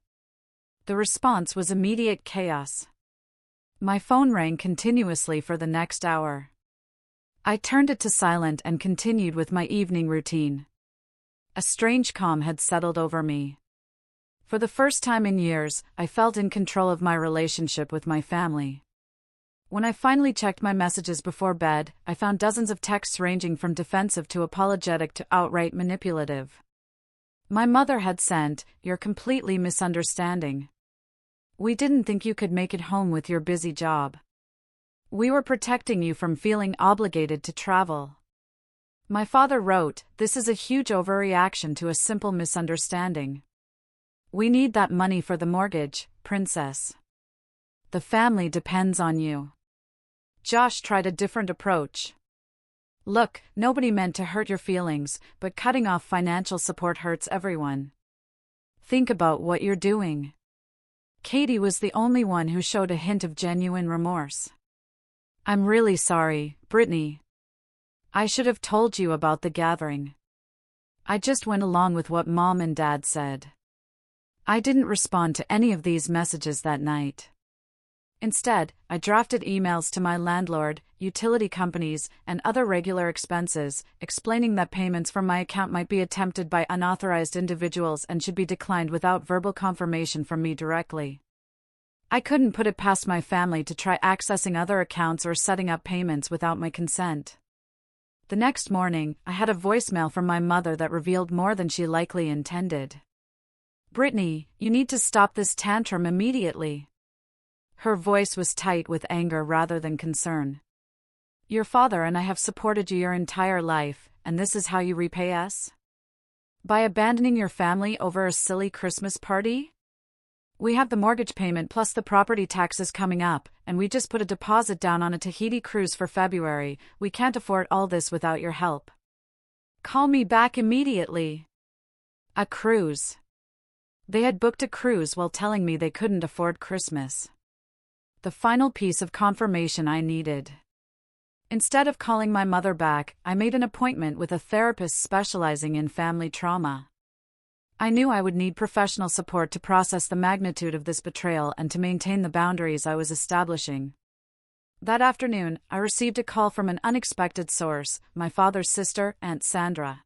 The response was immediate chaos. My phone rang continuously for the next hour. I turned it to silent and continued with my evening routine. A strange calm had settled over me. For the first time in years, I felt in control of my relationship with my family. When I finally checked my messages before bed, I found dozens of texts ranging from defensive to apologetic to outright manipulative. My mother had sent, "You're completely misunderstanding. We didn't think you could make it home with your busy job. We were protecting you from feeling obligated to travel." My father wrote, "This is a huge overreaction to a simple misunderstanding. We need that money for the mortgage, princess. The family depends on you." Josh tried a different approach. "Look, nobody meant to hurt your feelings, but cutting off financial support hurts everyone. Think about what you're doing." Katie was the only one who showed a hint of genuine remorse. "I'm really sorry, Brittany. I should have told you about the gathering. I just went along with what Mom and Dad said." I didn't respond to any of these messages that night. Instead, I drafted emails to my landlord, utility companies, and other regular expenses, explaining that payments from my account might be attempted by unauthorized individuals and should be declined without verbal confirmation from me directly. I couldn't put it past my family to try accessing other accounts or setting up payments without my consent. The next morning, I had a voicemail from my mother that revealed more than she likely intended. "Brittany, you need to stop this tantrum immediately." Her voice was tight with anger rather than concern. "Your father and I have supported you your entire life, and this is how you repay us? By abandoning your family over a silly Christmas party? We have the mortgage payment plus the property taxes coming up, and we just put a deposit down on a Tahiti cruise for February. We can't afford all this without your help. Call me back immediately." A cruise. They had booked a cruise while telling me they couldn't afford Christmas. The final piece of confirmation I needed. Instead of calling my mother back, I made an appointment with a therapist specializing in family trauma. I knew I would need professional support to process the magnitude of this betrayal and to maintain the boundaries I was establishing. That afternoon, I received a call from an unexpected source, my father's sister, Aunt Sandra.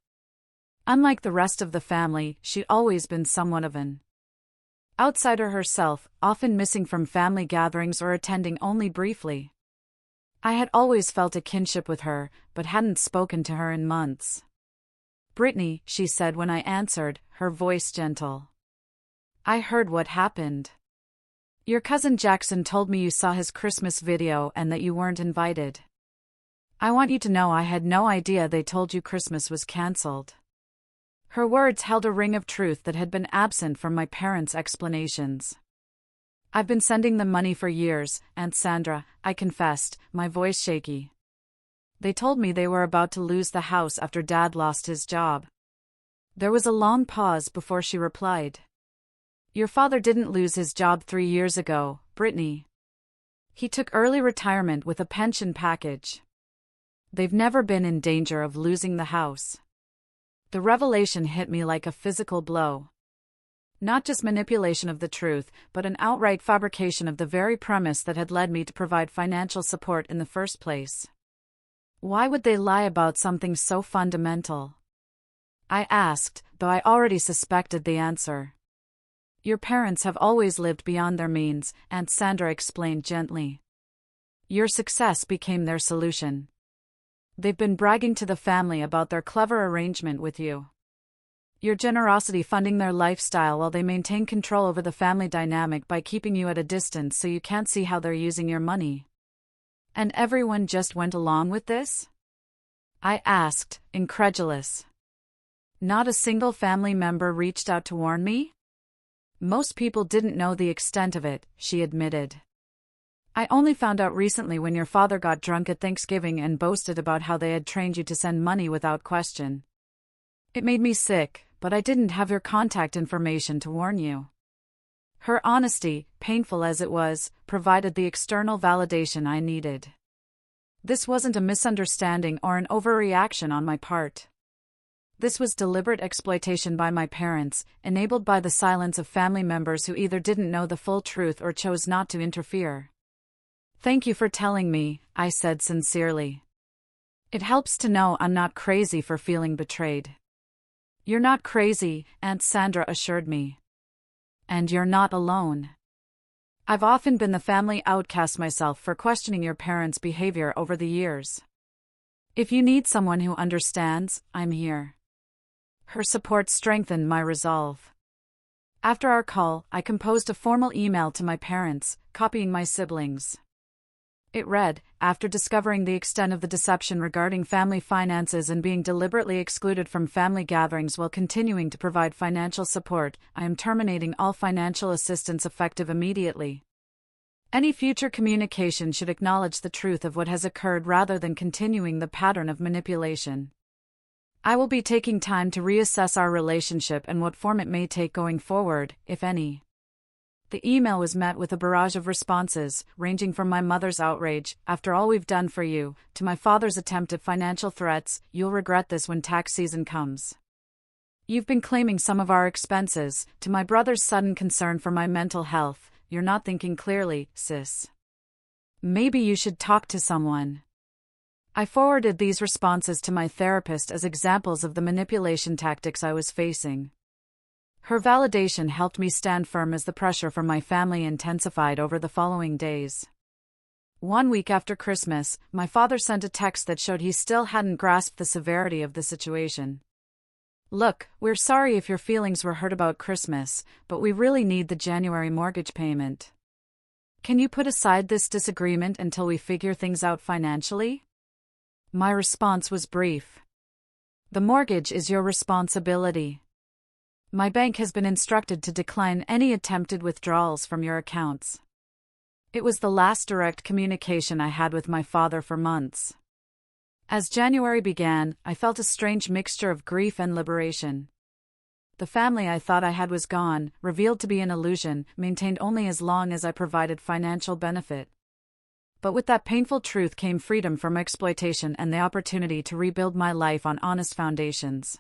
Unlike the rest of the family, she'd always been somewhat of an outsider herself, often missing from family gatherings or attending only briefly. I had always felt a kinship with her, but hadn't spoken to her in months. "Brittany," she said when I answered, her voice gentle. "I heard what happened. Your cousin Jackson told me you saw his Christmas video and that you weren't invited. I want you to know I had no idea they told you Christmas was cancelled." Her words held a ring of truth that had been absent from my parents' explanations. "I've been sending them money for years, Aunt Sandra," I confessed, my voice shaky. They told me they were about to lose the house after Dad lost his job. There was a long pause before she replied. Your father didn't lose his job 3 years ago, Brittany. He took early retirement with a pension package. They've never been in danger of losing the house. The revelation hit me like a physical blow. Not just manipulation of the truth, but an outright fabrication of the very premise that had led me to provide financial support in the first place. Why would they lie about something so fundamental? I asked, though I already suspected the answer. Your parents have always lived beyond their means, Aunt Sandra explained gently. Your success became their solution. They've been bragging to the family about their clever arrangement with you. Your generosity funding their lifestyle while they maintain control over the family dynamic by keeping you at a distance so you can't see how they're using your money. And everyone just went along with this? I asked, incredulous. Not a single family member reached out to warn me? Most people didn't know the extent of it, she admitted. I only found out recently when your father got drunk at Thanksgiving and boasted about how they had trained you to send money without question. It made me sick, but I didn't have your contact information to warn you. Her honesty, painful as it was, provided the external validation I needed. This wasn't a misunderstanding or an overreaction on my part. This was deliberate exploitation by my parents, enabled by the silence of family members who either didn't know the full truth or chose not to interfere. Thank you for telling me, I said sincerely. It helps to know I'm not crazy for feeling betrayed. You're not crazy, Aunt Sandra assured me. And you're not alone. I've often been the family outcast myself for questioning your parents' behavior over the years. If you need someone who understands, I'm here. Her support strengthened my resolve. After our call, I composed a formal email to my parents, copying my siblings. It read, after discovering the extent of the deception regarding family finances and being deliberately excluded from family gatherings while continuing to provide financial support, I am terminating all financial assistance effective immediately. Any future communication should acknowledge the truth of what has occurred rather than continuing the pattern of manipulation. I will be taking time to reassess our relationship and what form it may take going forward, if any. The email was met with a barrage of responses, ranging from my mother's outrage, after all we've done for you, to my father's attempt at financial threats, you'll regret this when tax season comes. You've been claiming some of our expenses, to my brother's sudden concern for my mental health, you're not thinking clearly, sis. Maybe you should talk to someone. I forwarded these responses to my therapist as examples of the manipulation tactics I was facing. Her validation helped me stand firm as the pressure from my family intensified over the following days. 1 week after Christmas, my father sent a text that showed he still hadn't grasped the severity of the situation. Look, we're sorry if your feelings were hurt about Christmas, but we really need the January mortgage payment. Can you put aside this disagreement until we figure things out financially? My response was brief. The mortgage is your responsibility. My bank has been instructed to decline any attempted withdrawals from your accounts. It was the last direct communication I had with my father for months. As January began, I felt a strange mixture of grief and liberation. The family I thought I had was gone, revealed to be an illusion, maintained only as long as I provided financial benefit. But with that painful truth came freedom from exploitation and the opportunity to rebuild my life on honest foundations.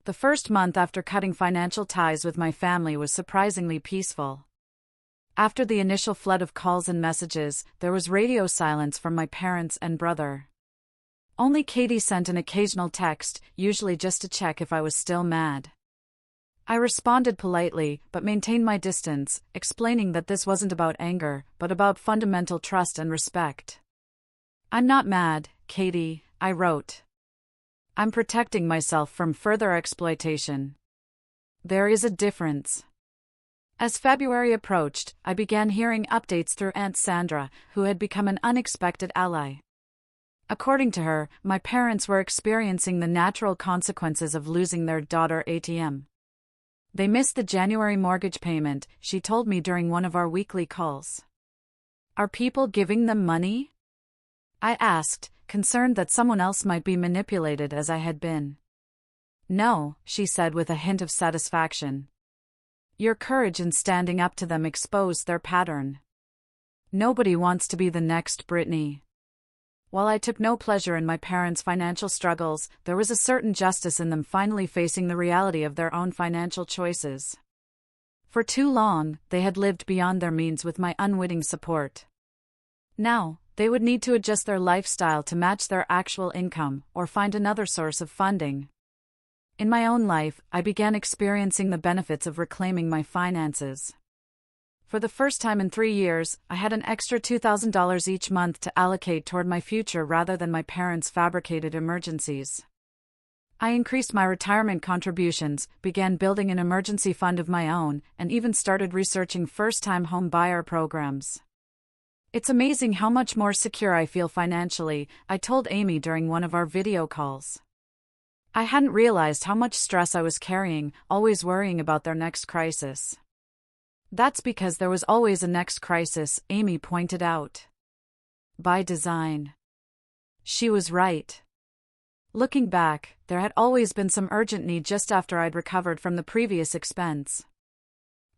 The first month after cutting financial ties with my family was surprisingly peaceful. After the initial flood of calls and messages, there was radio silence from my parents and brother. Only Katie sent an occasional text, usually just to check if I was still mad. I responded politely, but maintained my distance, explaining that this wasn't about anger, but about fundamental trust and respect. I'm not mad, Katie, I wrote. I'm protecting myself from further exploitation. There is a difference. As February approached, I began hearing updates through Aunt Sandra, who had become an unexpected ally. According to her, my parents were experiencing the natural consequences of losing their daughter ATM. They missed the January mortgage payment, she told me during one of our weekly calls. Are people giving them money? I asked, concerned that someone else might be manipulated as I had been. "No," she said with a hint of satisfaction. "Your courage in standing up to them exposed their pattern. Nobody wants to be the next Britney." While I took no pleasure in my parents' financial struggles, there was a certain justice in them finally facing the reality of their own financial choices. For too long, they had lived beyond their means with my unwitting support. Now, they would need to adjust their lifestyle to match their actual income, or find another source of funding. In my own life, I began experiencing the benefits of reclaiming my finances. For the first time in 3 years, I had an extra $2,000 each month to allocate toward my future rather than my parents' fabricated emergencies. I increased my retirement contributions, began building an emergency fund of my own, and even started researching first-time home buyer programs. "It's amazing how much more secure I feel financially," I told Amy during one of our video calls. I hadn't realized how much stress I was carrying, always worrying about their next crisis. "That's because there was always a next crisis," Amy pointed out. By design. She was right. Looking back, there had always been some urgent need just after I'd recovered from the previous expense.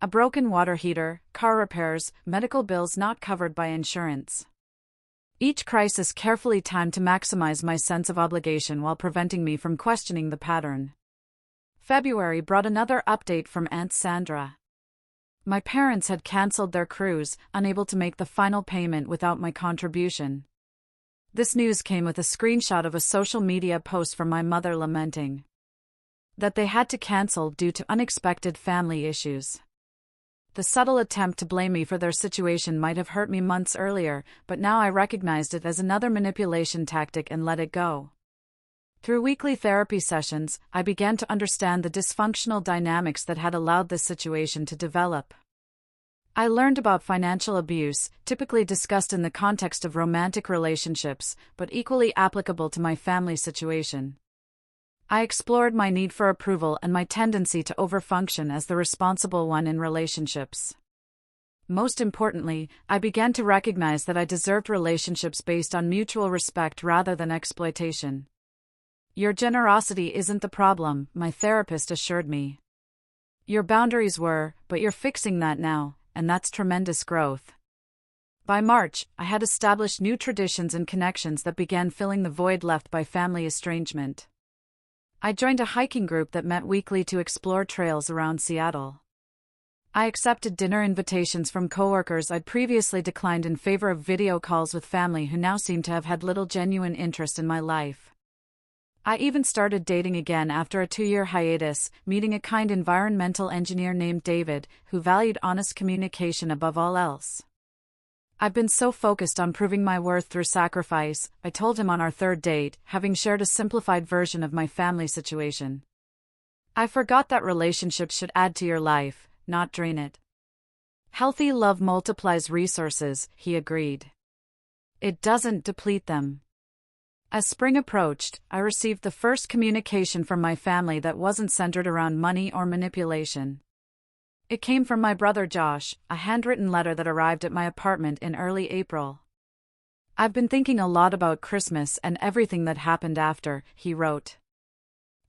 A broken water heater, car repairs, medical bills not covered by insurance. Each crisis carefully timed to maximize my sense of obligation while preventing me from questioning the pattern. February brought another update from Aunt Sandra. My parents had cancelled their cruise, unable to make the final payment without my contribution. This news came with a screenshot of a social media post from my mother lamenting that they had to cancel due to unexpected family issues. The subtle attempt to blame me for their situation might have hurt me months earlier, but now I recognized it as another manipulation tactic and let it go. Through weekly therapy sessions, I began to understand the dysfunctional dynamics that had allowed this situation to develop. I learned about financial abuse, typically discussed in the context of romantic relationships, but equally applicable to my family situation. I explored my need for approval and my tendency to overfunction as the responsible one in relationships. Most importantly, I began to recognize that I deserved relationships based on mutual respect rather than exploitation. "Your generosity isn't the problem," my therapist assured me. "Your boundaries were, but you're fixing that now, and that's tremendous growth." By March, I had established new traditions and connections that began filling the void left by family estrangement. I joined a hiking group that met weekly to explore trails around Seattle. I accepted dinner invitations from coworkers I'd previously declined in favor of video calls with family who now seemed to have had little genuine interest in my life. I even started dating again after a 2-year hiatus, meeting a kind environmental engineer named David, who valued honest communication above all else. "I've been so focused on proving my worth through sacrifice," I told him on our third date, having shared a simplified version of my family situation. "I forgot that relationships should add to your life, not drain it." "Healthy love multiplies resources," he agreed. "It doesn't deplete them." As spring approached, I received the first communication from my family that wasn't centered around money or manipulation. It came from my brother Josh, a handwritten letter that arrived at my apartment in early April. "I've been thinking a lot about Christmas and everything that happened after," he wrote.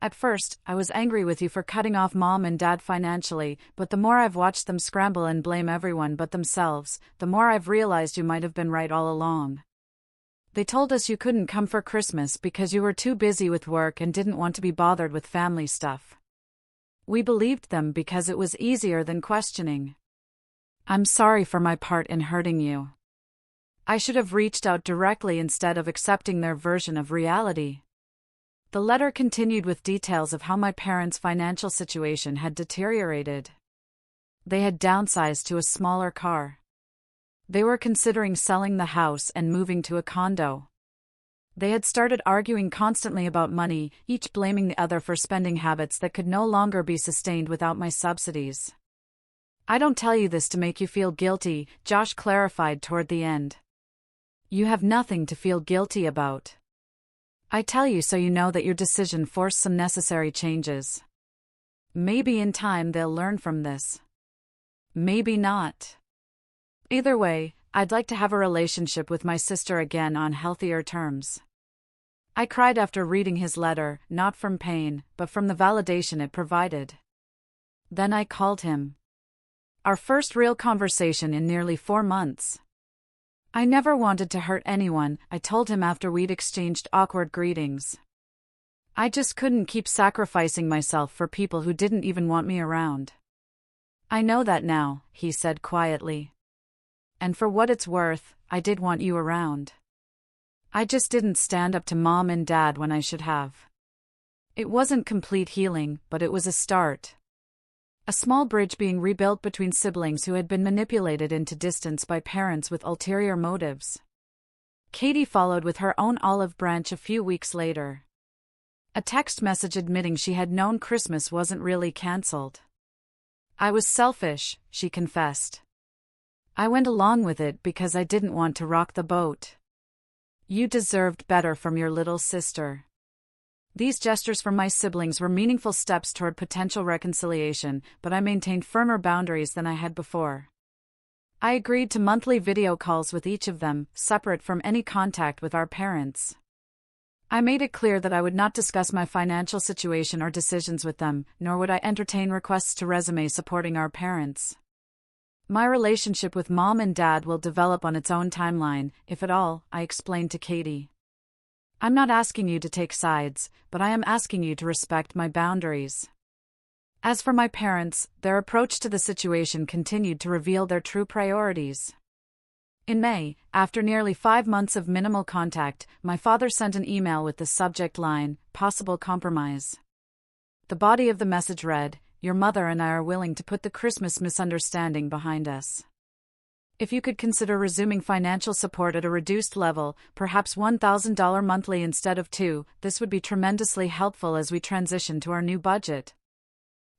"At first, I was angry with you for cutting off mom and dad financially, but the more I've watched them scramble and blame everyone but themselves, the more I've realized you might have been right all along. They told us you couldn't come for Christmas because you were too busy with work and didn't want to be bothered with family stuff. We believed them because it was easier than questioning. I'm sorry for my part in hurting you. I should have reached out directly instead of accepting their version of reality." The letter continued with details of how my parents' financial situation had deteriorated. They had downsized to a smaller car. They were considering selling the house and moving to a condo. They had started arguing constantly about money, each blaming the other for spending habits that could no longer be sustained without my subsidies. "I don't tell you this to make you feel guilty," Josh clarified toward the end. "You have nothing to feel guilty about. I tell you so you know that your decision forced some necessary changes. Maybe in time they'll learn from this. Maybe not. Either way, I'd like to have a relationship with my sister again on healthier terms." I cried after reading his letter, not from pain, but from the validation it provided. Then I called him. Our first real conversation in nearly 4 months. I never wanted to hurt anyone, I told him after we'd exchanged awkward greetings. I just couldn't keep sacrificing myself for people who didn't even want me around. I know that now, he said quietly. And for what it's worth, I did want you around. I just didn't stand up to Mom and Dad when I should have. It wasn't complete healing, but it was a start. A small bridge being rebuilt between siblings who had been manipulated into distance by parents with ulterior motives. Katie followed with her own olive branch a few weeks later. A text message admitting she had known Christmas wasn't really cancelled. I was selfish, she confessed. I went along with it because I didn't want to rock the boat. You deserved better from your little sister. These gestures from my siblings were meaningful steps toward potential reconciliation, but I maintained firmer boundaries than I had before. I agreed to monthly video calls with each of them, separate from any contact with our parents. I made it clear that I would not discuss my financial situation or decisions with them, nor would I entertain requests to resume supporting our parents. My relationship with Mom and Dad will develop on its own timeline, if at all, I explained to Katie. I'm not asking you to take sides, but I am asking you to respect my boundaries. As for my parents, their approach to the situation continued to reveal their true priorities. In May, after nearly 5 months of minimal contact, my father sent an email with the subject line, "Possible compromise." The body of the message read, "Your mother and I are willing to put the Christmas misunderstanding behind us. If you could consider resuming financial support at a reduced level, perhaps $1,000 monthly instead of $2,000, this would be tremendously helpful as we transition to our new budget.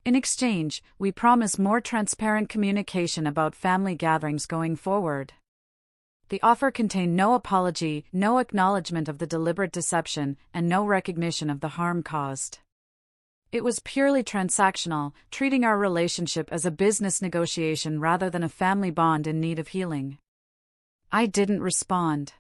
In exchange, we promise more transparent communication about family gatherings going forward." The offer contained no apology, no acknowledgement of the deliberate deception, and no recognition of the harm caused. It was purely transactional, treating our relationship as a business negotiation rather than a family bond in need of healing. I didn't respond.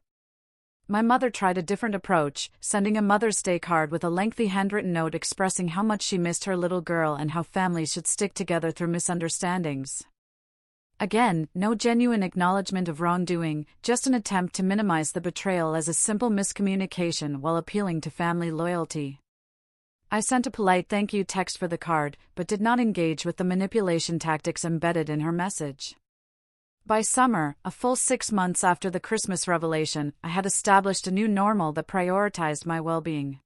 My mother tried a different approach, sending a Mother's Day card with a lengthy handwritten note expressing how much she missed her little girl and how families should stick together through misunderstandings. Again, no genuine acknowledgement of wrongdoing, just an attempt to minimize the betrayal as a simple miscommunication while appealing to family loyalty. I sent a polite thank you text for the card, but did not engage with the manipulation tactics embedded in her message. By summer, a full 6 months after the Christmas revelation, I had established a new normal that prioritized my well-being.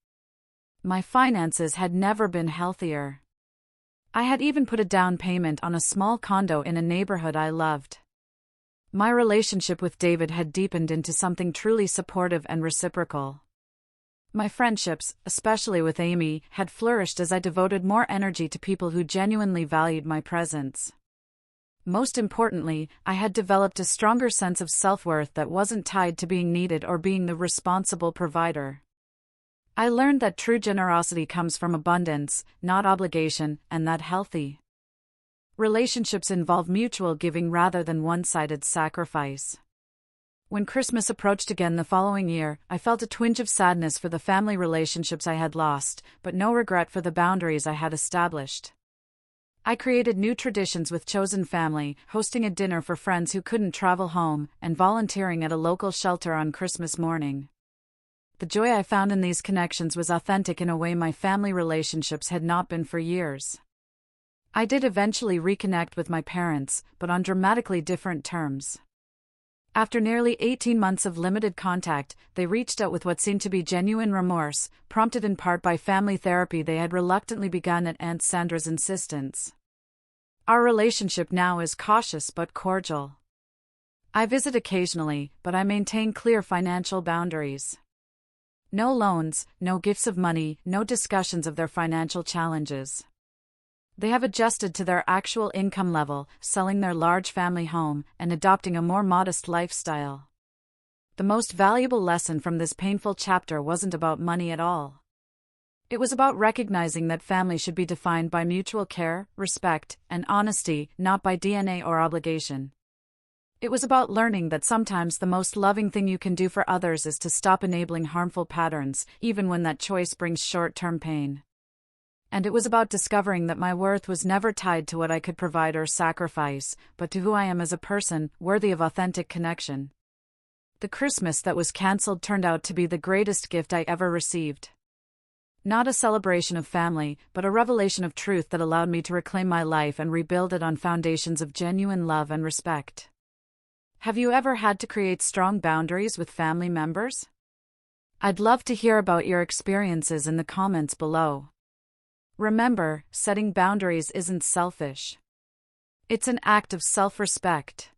My finances had never been healthier. I had even put a down payment on a small condo in a neighborhood I loved. My relationship with David had deepened into something truly supportive and reciprocal. My friendships, especially with Amy, had flourished as I devoted more energy to people who genuinely valued my presence. Most importantly, I had developed a stronger sense of self-worth that wasn't tied to being needed or being the responsible provider. I learned that true generosity comes from abundance, not obligation, and that healthy relationships involve mutual giving rather than one-sided sacrifice. When Christmas approached again the following year, I felt a twinge of sadness for the family relationships I had lost, but no regret for the boundaries I had established. I created new traditions with chosen family, hosting a dinner for friends who couldn't travel home, and volunteering at a local shelter on Christmas morning. The joy I found in these connections was authentic in a way my family relationships had not been for years. I did eventually reconnect with my parents, but on dramatically different terms. After nearly 18 months of limited contact, they reached out with what seemed to be genuine remorse, prompted in part by family therapy they had reluctantly begun at Aunt Sandra's insistence. Our relationship now is cautious but cordial. I visit occasionally, but I maintain clear financial boundaries. No loans, no gifts of money, no discussions of their financial challenges. They have adjusted to their actual income level, selling their large family home, and adopting a more modest lifestyle. The most valuable lesson from this painful chapter wasn't about money at all. It was about recognizing that family should be defined by mutual care, respect, and honesty, not by DNA or obligation. It was about learning that sometimes the most loving thing you can do for others is to stop enabling harmful patterns, even when that choice brings short-term pain. And it was about discovering that my worth was never tied to what I could provide or sacrifice, but to who I am as a person, worthy of authentic connection. The Christmas that was cancelled turned out to be the greatest gift I ever received. Not a celebration of family, but a revelation of truth that allowed me to reclaim my life and rebuild it on foundations of genuine love and respect. Have you ever had to create strong boundaries with family members? I'd love to hear about your experiences in the comments below. Remember, setting boundaries isn't selfish. It's an act of self-respect.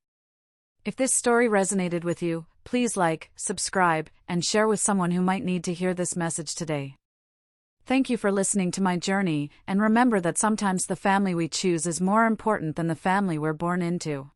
If this story resonated with you, please like, subscribe, and share with someone who might need to hear this message today. Thank you for listening to my journey, and remember that sometimes the family we choose is more important than the family we're born into.